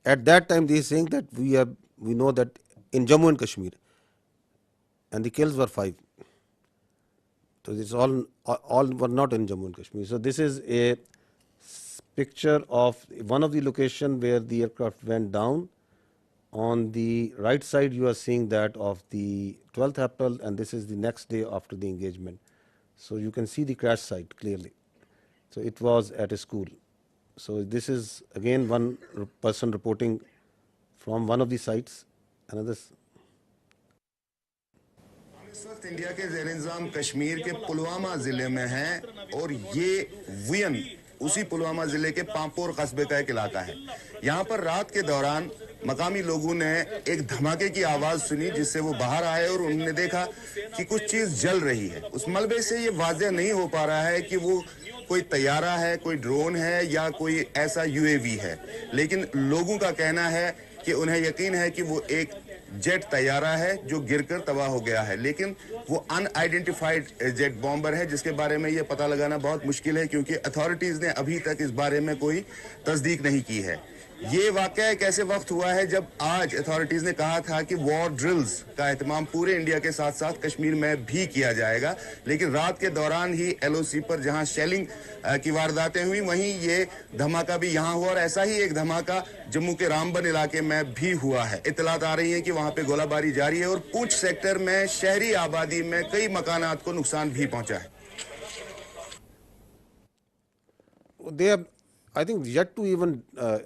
At that time, they are saying that we know that in Jammu and Kashmir, and the kills were 5. So this all were not in Jammu and Kashmir. So this is a picture of one of the location where the aircraft went down. On the right side, you are seeing that of the 12th April, and this is the next day after the engagement. So you can see the crash site clearly. So it was at a school. So this is again one person reporting from one of the sites. Another. इस वक्त India के ज़ेर इंतज़ाम कश्मीर के पुलवामा ज़िले में हैं और ये वियन उसी पुलवामा ज़िले के पांपोर कस्बे का एक इलाका है। यहाँ पर रात के दौरान मकामी लोगों ने एक धमाके की आवाज़ सुनी, जिससे वो बाहर आए और उन्होंने देखा कि कुछ चीज़ जल रही है। उस मलबे से ये वाज़ेह नहीं हो पा रहा है कि वो कोई तैयारा है, कोई ड्रोन है या कोई ऐसा यूएवी है, लेकिन लोगों का कहना है कि उन्हें यकीन है कि वो एक जेट तैयारा है जो गिरकर तबाह हो गया है, लेकिन वो अनआइडेंटिफाइड जेट बॉम्बर है, जिसके बारे में ये पता लगाना बहुत मुश्किल है, क्योंकि अथॉरिटीज़ ने अभी तक इस बारे में कोई तस्दीक नहीं की है। ये वाकया एक ऐसे वक्त हुआ है जब आज अथॉरिटीज़ ने कहा था कि वॉर ड्रिल्स का एहतमाम पूरे इंडिया के साथ साथ कश्मीर में भी किया जाएगा, लेकिन रात के दौरान ही एलओसी पर जहां शेलिंग की वारदातें हुई, वहीं ये धमाका भी यहां हुआ और ऐसा ही एक धमाका जम्मू के रामबन इलाके में भी हुआ है। इत्तलात आ रही है कि वहां पे गोलाबारी जारी है और पूंछ सेक्टर में शहरी आबादी में कई मकानात को नुकसान भी पहुंचा है। I think yet to even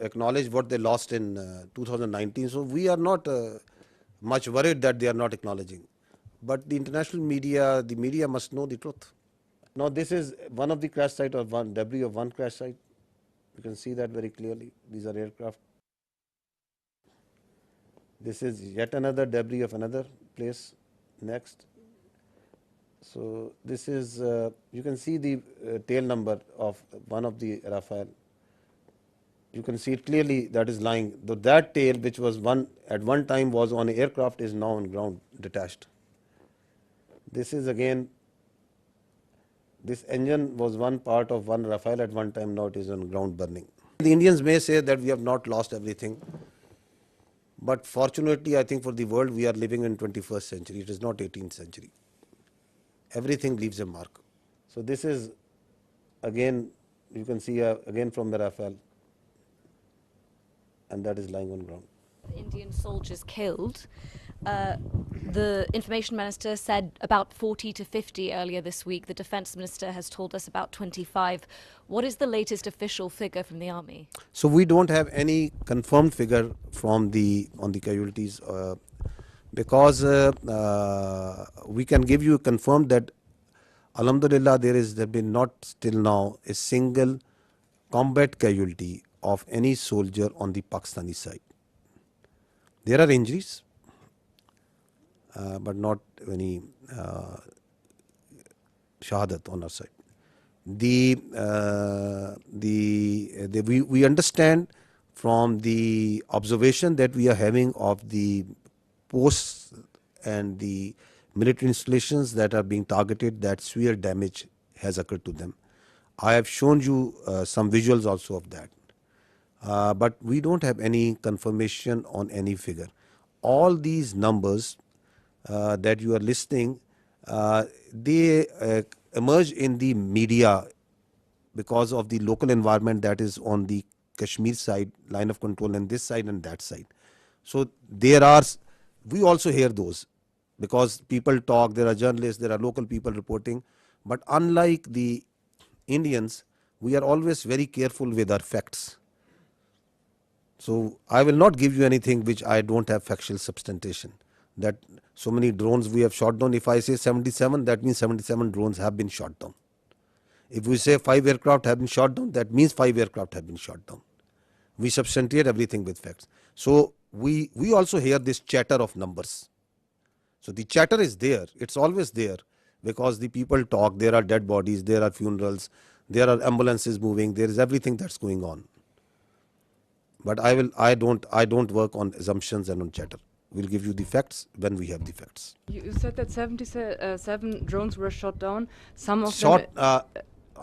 acknowledge what they lost in 2019. So we are not much worried that they are not acknowledging. But the international media, the media must know the truth. Now this is one of the crash site or one debris of one crash site. You can see that very clearly. These are aircraft. This is yet another debris of another place. Next. So this is, you can see the tail number of one of the Rafale. You can see it clearly that is lying. Though that tail, which was at one time was on an aircraft, is now on ground detached. This is again This engine was one part of one Rafale at one time, now it is on ground burning. The Indians may say that we have not lost everything, but fortunately I think for the world we are living in 21st century, it is not 18th century. Everything leaves a mark. So this is again, you can see again from the Rafale, and that is lying on ground. Indian soldiers killed. The information minister said about 40 to 50 earlier this week. The defense minister has told us about 25. What is the latest official figure from the army? So we don't have any confirmed figure from on the casualties, because we can give you confirmed that Alhamdulillah there have been not till now a single combat casualty of any soldier on the Pakistani side. There are injuries, but not any shahadat on our side. We understand from the observation that we are having of the posts and the military installations that are being targeted, that severe damage has occurred to them. I have shown you some visuals also of that. But we don't have any confirmation on any figure. All these numbers that you are listing, they emerge in the media because of the local environment that is on the Kashmir side, line of control, and this side and that side. So we also hear those because people talk, there are journalists, there are local people reporting. But unlike the Indians, we are always very careful with our facts. So I will not give you anything which I don't have factual substantiation. That so many drones we have shot down. If I say 77, that means 77 drones have been shot down. If we say 5 aircraft have been shot down, that means 5 aircraft have been shot down. We substantiate everything with facts. So we also hear this chatter of numbers. So the chatter is there. It's always there because the people talk. There are dead bodies. There are funerals. There are ambulances moving. There is everything that's going on. But I don't work on assumptions and on chatter. We'll give you the facts when we have the facts. You said that 77 drones were shot down. Some of them.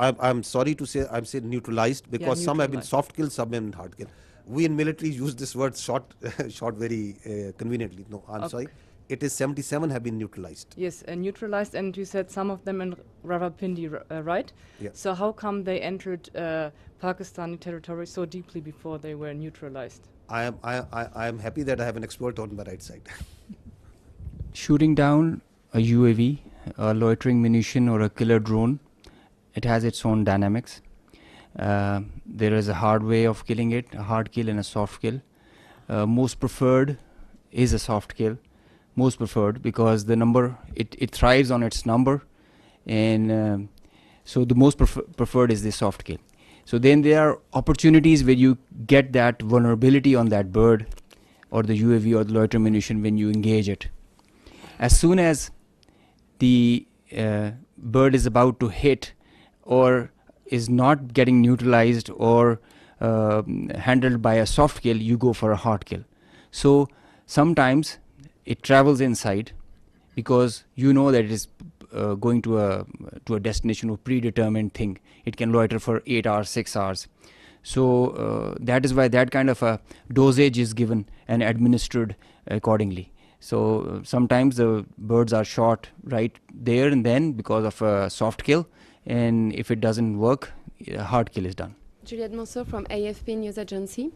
I'm sorry to say, I'm saying neutralized because some have been soft kill, some have been hard kill. We in military use this word shot very conveniently. No, I'm sorry. It is 77 have been neutralized. Yes, neutralized, and you said some of them in Rawalpindi, right? Yeah. So how come they entered Pakistani territory so deeply before they were neutralized? I am happy that I have an expert on my right side. Shooting down a UAV, a loitering munition, or a killer drone, it has its own dynamics. There is a hard way of killing it, a hard kill and a soft kill. Most preferred is a soft kill. Most preferred because the number, it thrives on its number, and so the most preferred is the soft kill. So then there are opportunities where you get that vulnerability on that bird or the UAV or the loiter munition when you engage it. As soon as the bird is about to hit or is not getting neutralized or handled by a soft kill, you go for a hard kill. So sometimes it travels inside because you know that it is going to a destination or predetermined thing. It can loiter for 8 hours, 6 hours. So that is why that kind of a dosage is given and administered accordingly. So sometimes the birds are shot right there and then because of a soft kill, and if it doesn't work, a hard kill is done. Juliette Mansour from AFP News Agency.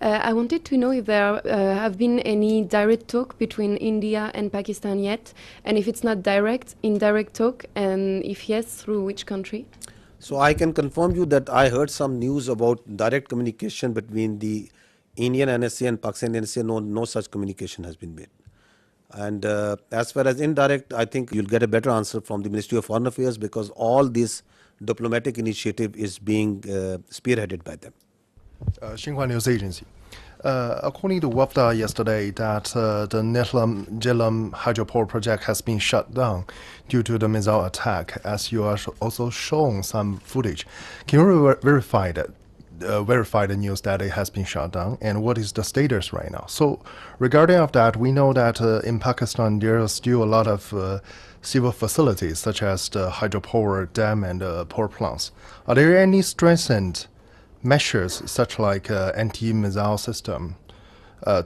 I wanted to know if there have been any direct talk between India and Pakistan yet, and if it's not direct, indirect talk, and if yes, through which country? So I can confirm you that I heard some news about direct communication between the Indian NSA and Pakistan NSA. No such communication has been made. And as far as indirect, I think you'll get a better answer from the Ministry of Foreign Affairs because all this diplomatic initiative is being spearheaded by them. Xinhua News Agency. According to WAFDA yesterday, that the Netlam Jhelum hydroport project has been shut down due to the missile attack, as you are also shown some footage. Can you verify that verify the news that it has been shut down, and what is the status right now? So regarding of that, we know that in Pakistan there are still a lot of civil facilities such as the hydropower dam and power plants. Are there any strengthened measures such like anti-missile system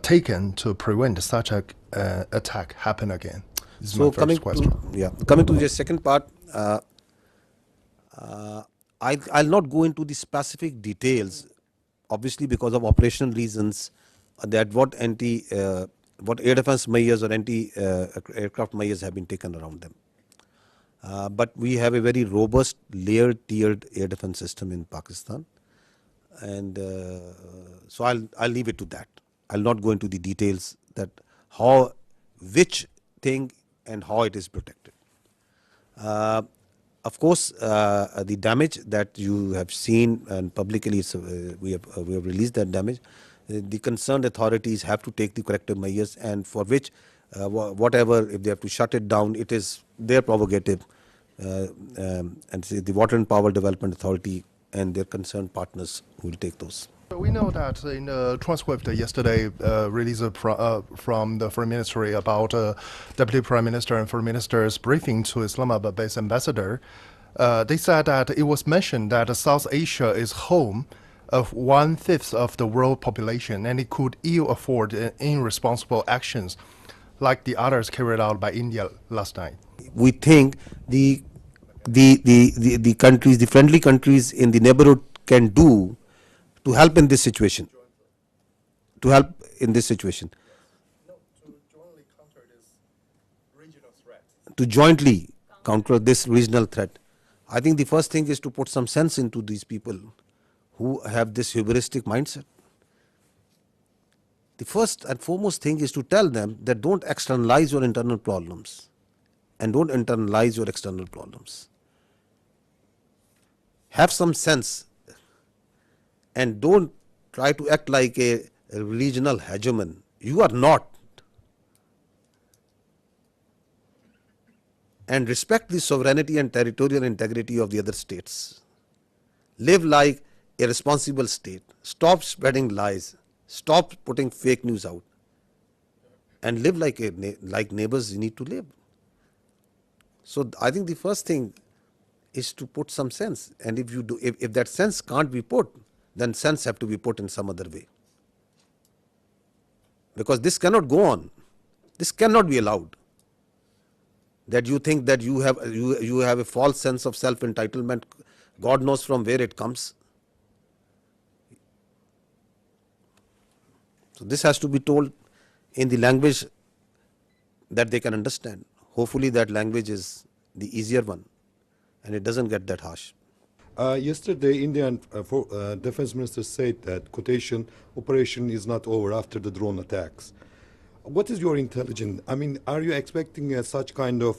taken to prevent such a attack happen again? This is my first question. Coming to the second part, I'll not go into the specific details, obviously because of operational reasons, that what air defense measures or anti-aircraft measures have been taken around them. But we have a very robust layered tiered air defense system in Pakistan, and so I'll leave it to that. I'll not go into the details that which thing and how it is protected. Of course, the damage that you have seen and publicly we have released that damage. The concerned authorities have to take the corrective measures, and for which whatever, if they have to shut it down, it is their prerogative, and say the Water and Power Development Authority and their concerned partners will take those. We know that in the transcript yesterday released from the Foreign Ministry about Deputy Prime Minister and Foreign Minister's briefing to Islamabad-based ambassador, they said that it was mentioned that South Asia is home of 1/5 of the world population, and it could ill afford irresponsible actions like the others carried out by India last night. We think the countries, the friendly countries in the neighborhood can do to help in this situation. To jointly counter this regional threat. I think the first thing is to put some sense into these people who have this hubristic mindset. The first and foremost thing is to tell them that don't externalize your internal problems and don't internalize your external problems. Have some sense and don't try to act like a regional hegemon. You are not. And respect the sovereignty and territorial integrity of the other states. Live like a responsible state. Stop spreading lies. Stop putting fake news out. And live like neighbors you need to live. So I think the first thing is to put some sense. And if that sense can't be put, then sense have to be put in some other way. Because this cannot go on. This cannot be allowed. That you think that you have a false sense of self-entitlement, God knows from where it comes. So this has to be told in the language that they can understand. Hopefully that language is the easier one and it doesn't get that harsh. Yesterday, Indian Defense Minister said that quotation operation is not over after the drone attacks. What is your intelligence? I mean, are you expecting such kind of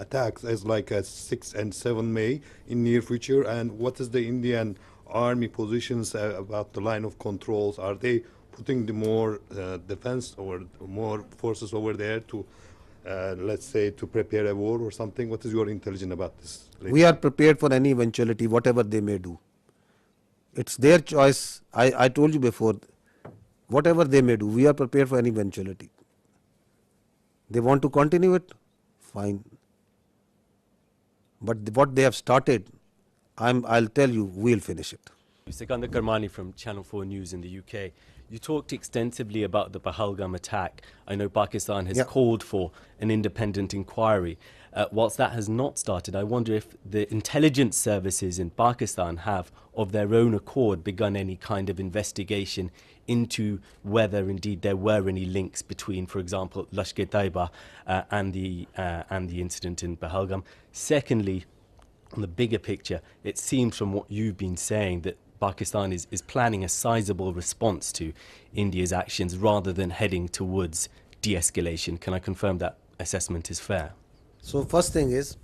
attacks as like a 6 and 7 May in near future? And what is the Indian army positions about the line of controls? Are they putting the more defense or more forces over there to, let's say, to prepare a war or something? What is your intelligence about this? We are prepared for any eventuality, whatever they may do. It's their choice. I told you before, whatever they may do, we are prepared for any eventuality. They want to continue it, fine. But what they have started, I'll tell you, we'll finish it. Sikandar Karmani from Channel 4 News in the UK. You talked extensively about the Pahalgam attack. I know Pakistan has called for an independent inquiry. Whilst that has not started, I wonder if the intelligence services in Pakistan have, of their own accord, begun any kind of investigation into whether indeed there were any links between, for example, Lashkar-e-Taiba and the incident in Pahalgam. Secondly, on the bigger picture, it seems from what you've been saying that Pakistan is planning a sizable response to India's actions rather than heading towards de-escalation. Can I confirm that assessment is fair? So first thing is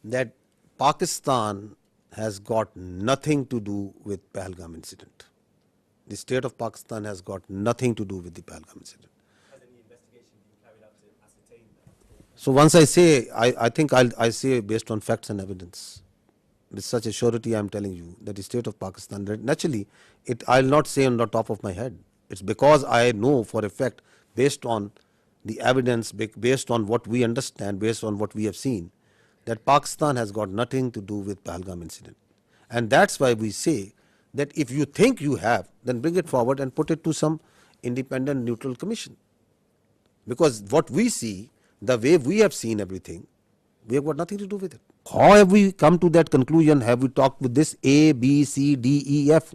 that Pakistan has got nothing to do with Pahalgam incident. The state of Pakistan has got nothing to do with the Pahalgam incident. Has any investigation been carried out to ascertain that? So once I say, I think I say based on facts and evidence. with such a surety, I am telling you that the state of Pakistan, that naturally, I'll not say on the top of my head. It's because I know for a fact, based on the evidence, based on what we understand, based on what we have seen, that Pakistan has got nothing to do with Pahalgam incident. And that's why we say that if you think you have, then bring it forward and put it to some independent neutral commission. Because what we see, the way we have seen everything, we have got nothing to do with it. How have we come to that conclusion? Have we talked with this A, B, C, D, E, F?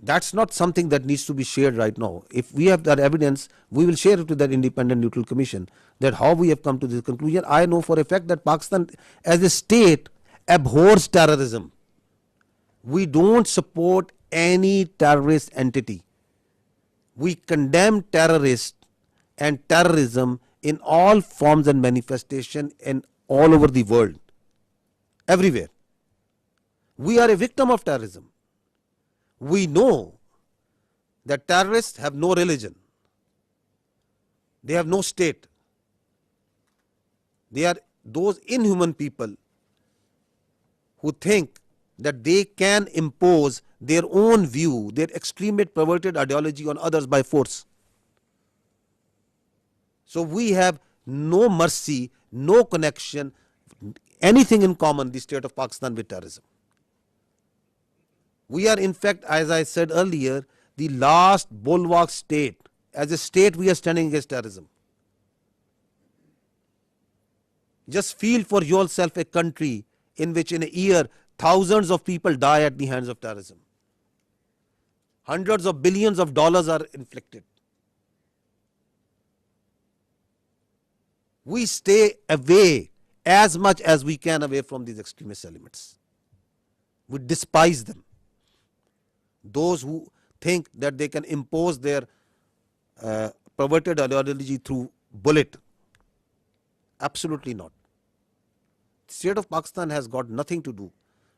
That's not something that needs to be shared right now. If we have that evidence, we will share it to that independent neutral commission, that how we have come to this conclusion. I know for a fact that Pakistan as a state abhors terrorism. We don't support any terrorist entity. We condemn terrorists and terrorism in all forms and manifestation and all over the world, everywhere. We are a victim of terrorism. We know that terrorists have no religion. They have no state. They are those inhuman people who think that they can impose their own view, their extremist perverted ideology on others by force. So we have no mercy, no connection, anything in common, the state of Pakistan, with terrorism. We are in fact, as I said earlier, the last bulwark state. As a state, we are standing against terrorism. Just feel for yourself a country in which in a year thousands of people die at the hands of terrorism. Hundreds of billions of dollars are inflicted. We stay away as much as we can away from these extremist elements. We despise them. Those who think that they can impose their perverted ideology through bullet, absolutely not. The state of Pakistan has got nothing to do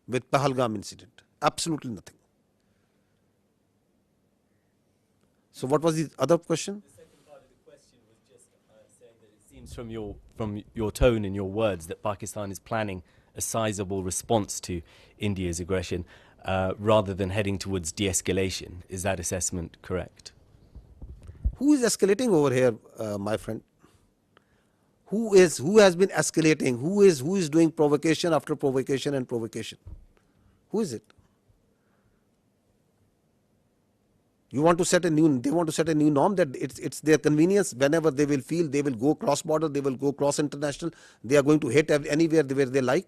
with Pahalgam incident, absolutely nothing. So what was the other question? The second part of the question was just saying that it seems from your tone and your words that Pakistan is planning a sizable response to India's aggression rather than heading towards de-escalation. Is that assessment correct? Who is escalating over here, my friend? Who has been escalating? Who is doing provocation after provocation and provocation? Who is it? They want to set a new norm that it's their convenience. Whenever they will feel, they will go cross border, they will go cross international. They are going to hit anywhere where they like.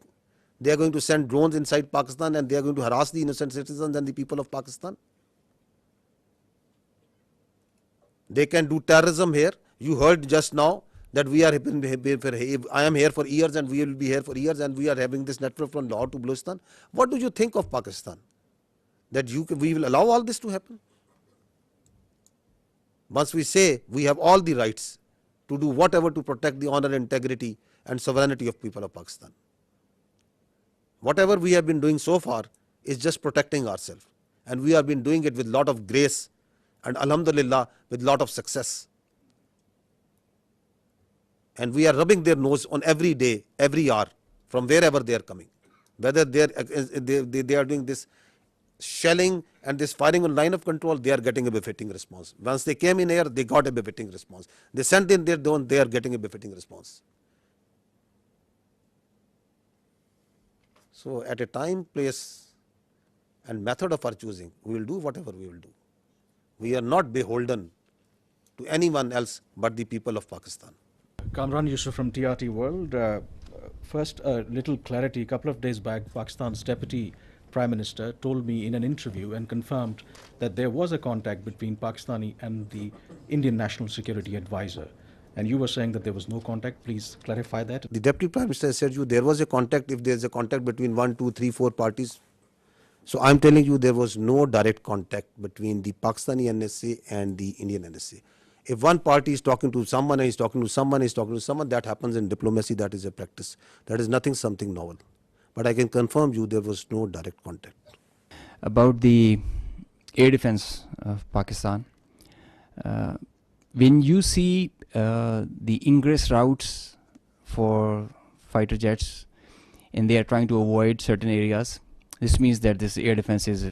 They are going to send drones inside Pakistan and they are going to harass the innocent citizens and the people of Pakistan. They can do terrorism here. You heard just now that I am here for years and we will be here for years and we are having this network from Lahore to Balochistan. What do you think of Pakistan? That we will allow all this to happen? Once we say we have all the rights to do whatever to protect the honor, integrity and sovereignty of people of Pakistan. Whatever we have been doing so far is just protecting ourselves. And we have been doing it with lot of grace and alhamdulillah with lot of success. And we are rubbing their nose on every day, every hour, from wherever they are coming. Whether they are doing this shelling and this firing on line of control, they are getting a befitting response. Once they came in here, they got a befitting response. They sent in their drone, they are getting a befitting response. So at a time, place and method of our choosing, we will do whatever we will do. We are not beholden to anyone else but the people of Pakistan. Kamran Yusuf from TRT World. First, a little clarity. A couple of days back, Pakistan's Deputy Prime Minister told me in an interview and confirmed that there was a contact between Pakistani and the Indian National Security Advisor. And you were saying that there was no contact. Please clarify that. The Deputy Prime Minister said there was a contact if there is a contact between 1, 2, 3, 4 parties. So I am telling you there was no direct contact between the Pakistani NSA and the Indian NSA. If one party is talking to someone and is talking to someone, that happens in diplomacy, that is a practice. That is something novel. But I can confirm you there was no direct contact. About the air defense of Pakistan, when you see the ingress routes for fighter jets and they are trying to avoid certain areas. This means that this air defense is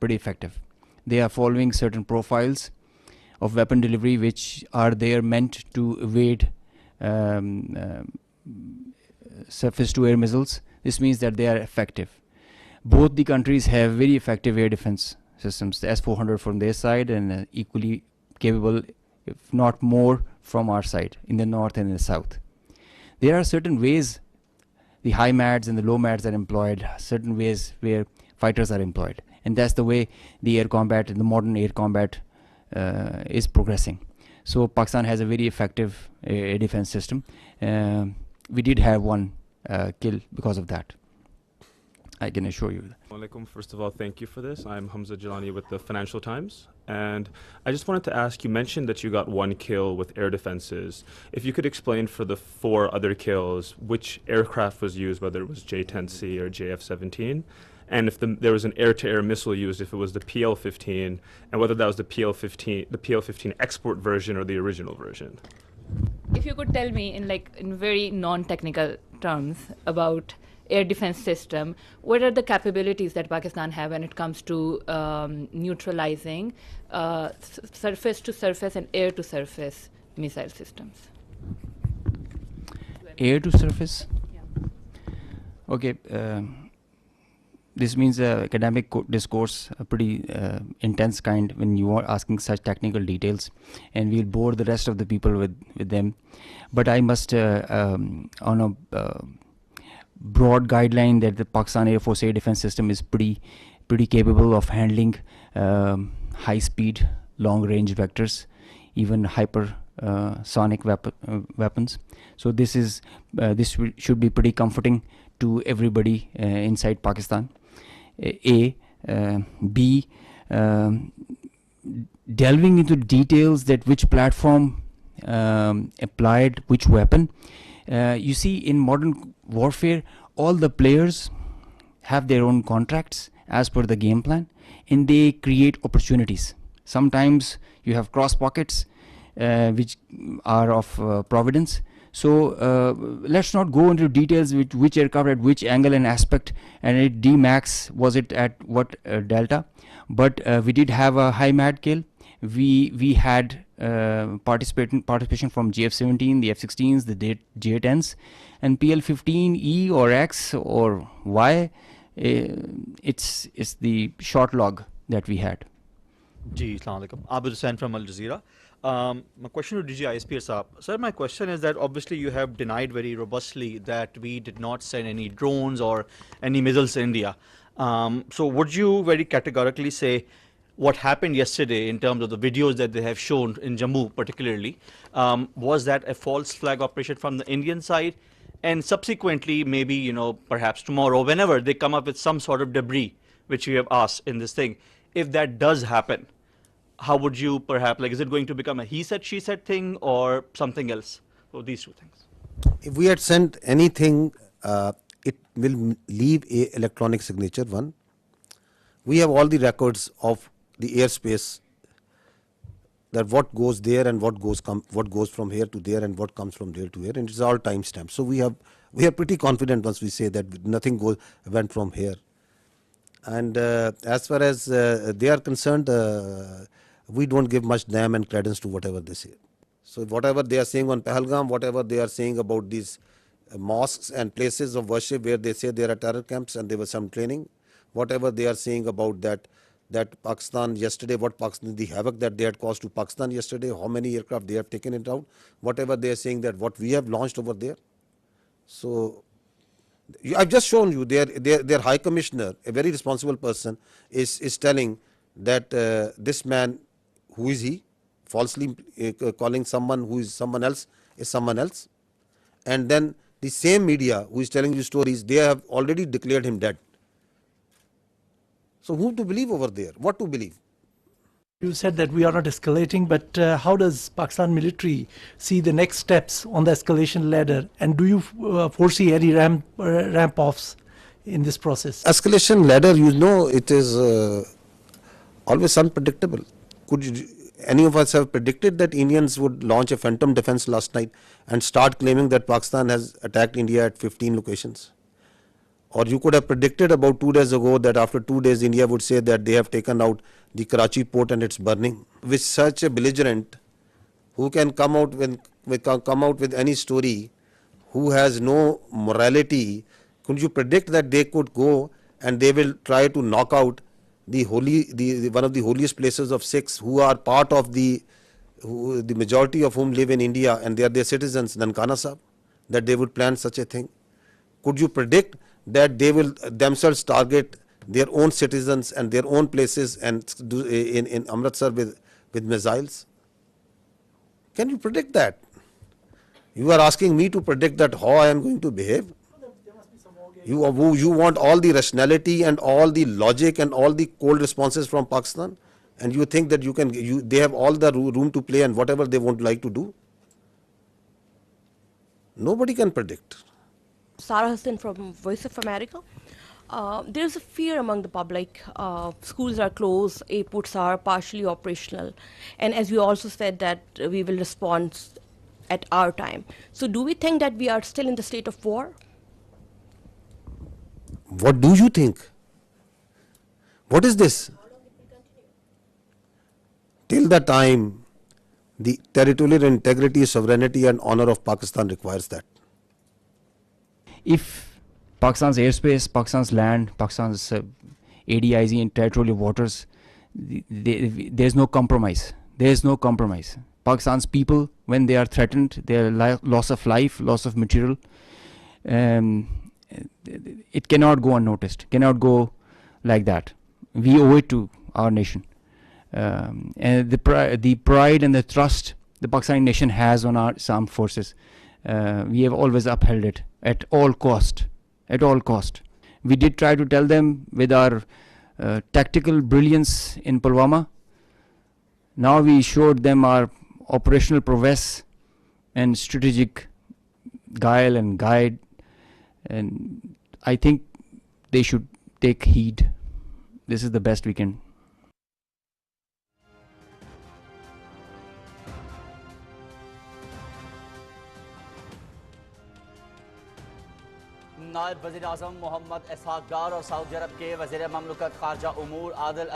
pretty effective. They are following certain profiles of weapon delivery which are there meant to evade surface to air missiles. This means that they are effective. Both the countries have very effective air defense systems, the S-400 from their side and equally capable, if not more, from our side in the north and in the south. There are certain ways the high MADs and the low MADs are employed, certain ways where fighters are employed, and that's the way the air combat and the modern air combat is progressing. So Pakistan has a very effective air defense system. We did have one kill because of that, I can assure you. Alaikum. First of all, thank you for this. I'm Hamza Jalani with the Financial Times. And I just wanted to ask, you mentioned that you got one kill with air defenses. If you could explain for the 4 other kills, which aircraft was used, whether it was J-10C or JF-17, and if there was an air-to-air missile used, if it was the PL-15, and whether that was the PL-15 export version or the original version. If you could tell me in very non-technical terms about air defense system, what are the capabilities that Pakistan have when it comes to neutralizing surface to surface and air to surface missile systems? Air to surface? Yeah. Okay. This means academic discourse, a pretty intense kind when you are asking such technical details, and we'll bore the rest of the people with them. But I must, on a broad guideline, that the Pakistan Air Force air defense system is pretty capable of handling high speed, long range vectors, even hypersonic weapons. So this should be pretty comforting to everybody inside Pakistan. B, delving into details that which platform applied which weapon. You see, in modern warfare, all the players have their own contracts as per the game plan, and they create opportunities. Sometimes you have cross pockets which are of providence. So let's not go into details with which aircraft at which angle and aspect, and at D-max was it at what delta. But we did have a high MAD kill. We had participation from JF-17, the F-16s, the J-10s, and PL-15E or X or Y. It's the short log that we had. Ji, Assalamu alaikum. Abid Hussain from Al Jazeera. My question to DG ISPR Saab. Sir, my question is that obviously you have denied very robustly that we did not send any drones or any missiles to India. So would you very categorically say what happened yesterday in terms of the videos that they have shown in Jammu particularly, was that a false flag operation from the Indian side? And subsequently, maybe, perhaps tomorrow, whenever they come up with some sort of debris, which you have asked in this thing, if that does happen, how would you perhaps, is it going to become a he said, she said thing or something else? So these two things. If we had sent anything, it will leave a electronic signature, one. We have all the records of the airspace, that what goes there and what goes from here to there and what comes from there to here, and it's all timestamped. So we are pretty confident once we say that nothing went from here. And as far as they are concerned, we don't give much damn and credence to whatever they say. So whatever they are saying on Pahalgam, whatever they are saying about these mosques and places of worship where they say there are terror camps and there was some training, whatever they are saying about that Pakistan yesterday, the havoc that they had caused to Pakistan yesterday, how many aircraft they have taken it out, whatever they are saying that what we have launched over there. So I've just shown you their High Commissioner, a very responsible person, is telling that this man, who is he, falsely calling someone who is someone else is someone else, and then the same media who is telling you stories, they have already declared him dead. So who to believe over there? What to believe? You said that we are not escalating, but how does Pakistan military see the next steps on the escalation ladder, and do you foresee any ramp-offs in this process? Escalation ladder, it is always unpredictable. Could any of us have predicted that Indians would launch a phantom defense last night and start claiming that Pakistan has attacked India at 15 locations? Or you could have predicted about 2 days ago that after 2 days India would say that they have taken out the Karachi port and it's burning. With such a belligerent who can come out with any story, who has no morality, could you predict that they could go and they will try to knock out the one of the holiest places of Sikhs who are part of the majority of whom live in India and they are their citizens, Nankana Sahib, that they would plan such a thing? Could you predict that they will themselves target their own citizens and their own places and do in Amritsar with missiles? Can you predict that? You are asking me to predict that how I am going to behave? You want all the rationality and all the logic and all the cold responses from Pakistan, and you think that they have all the room to play and whatever they won't like to do? Nobody can predict. Sarah Hassan from Voice of America. There's a fear among the public. Schools are closed, airports are partially operational, and as we also said that we will respond at our time. So do we think that we are still in the state of war? What do you think? What is this? Till the time the territorial integrity, sovereignty and honor of Pakistan requires that. If Pakistan's airspace, Pakistan's land, Pakistan's ADIZ and territorial waters, there's no compromise. There's no compromise. Pakistan's people, when they are threatened, their loss of life, loss of material, it cannot go unnoticed, cannot go like that. We owe it to our nation. And the pride and the trust the Pakistani nation has on our armed forces, we have always upheld it at all cost. At all cost. We did try to tell them with our tactical brilliance in Pulwama. Now we showed them our operational prowess and strategic guile and guide, and I think they should take heed. This is the best we can. नायब वज़ीर आज़म मोहम्मद इसहाक डार और Saudi अरब के वज़ीर ममलकत खारजा उमूर आदिल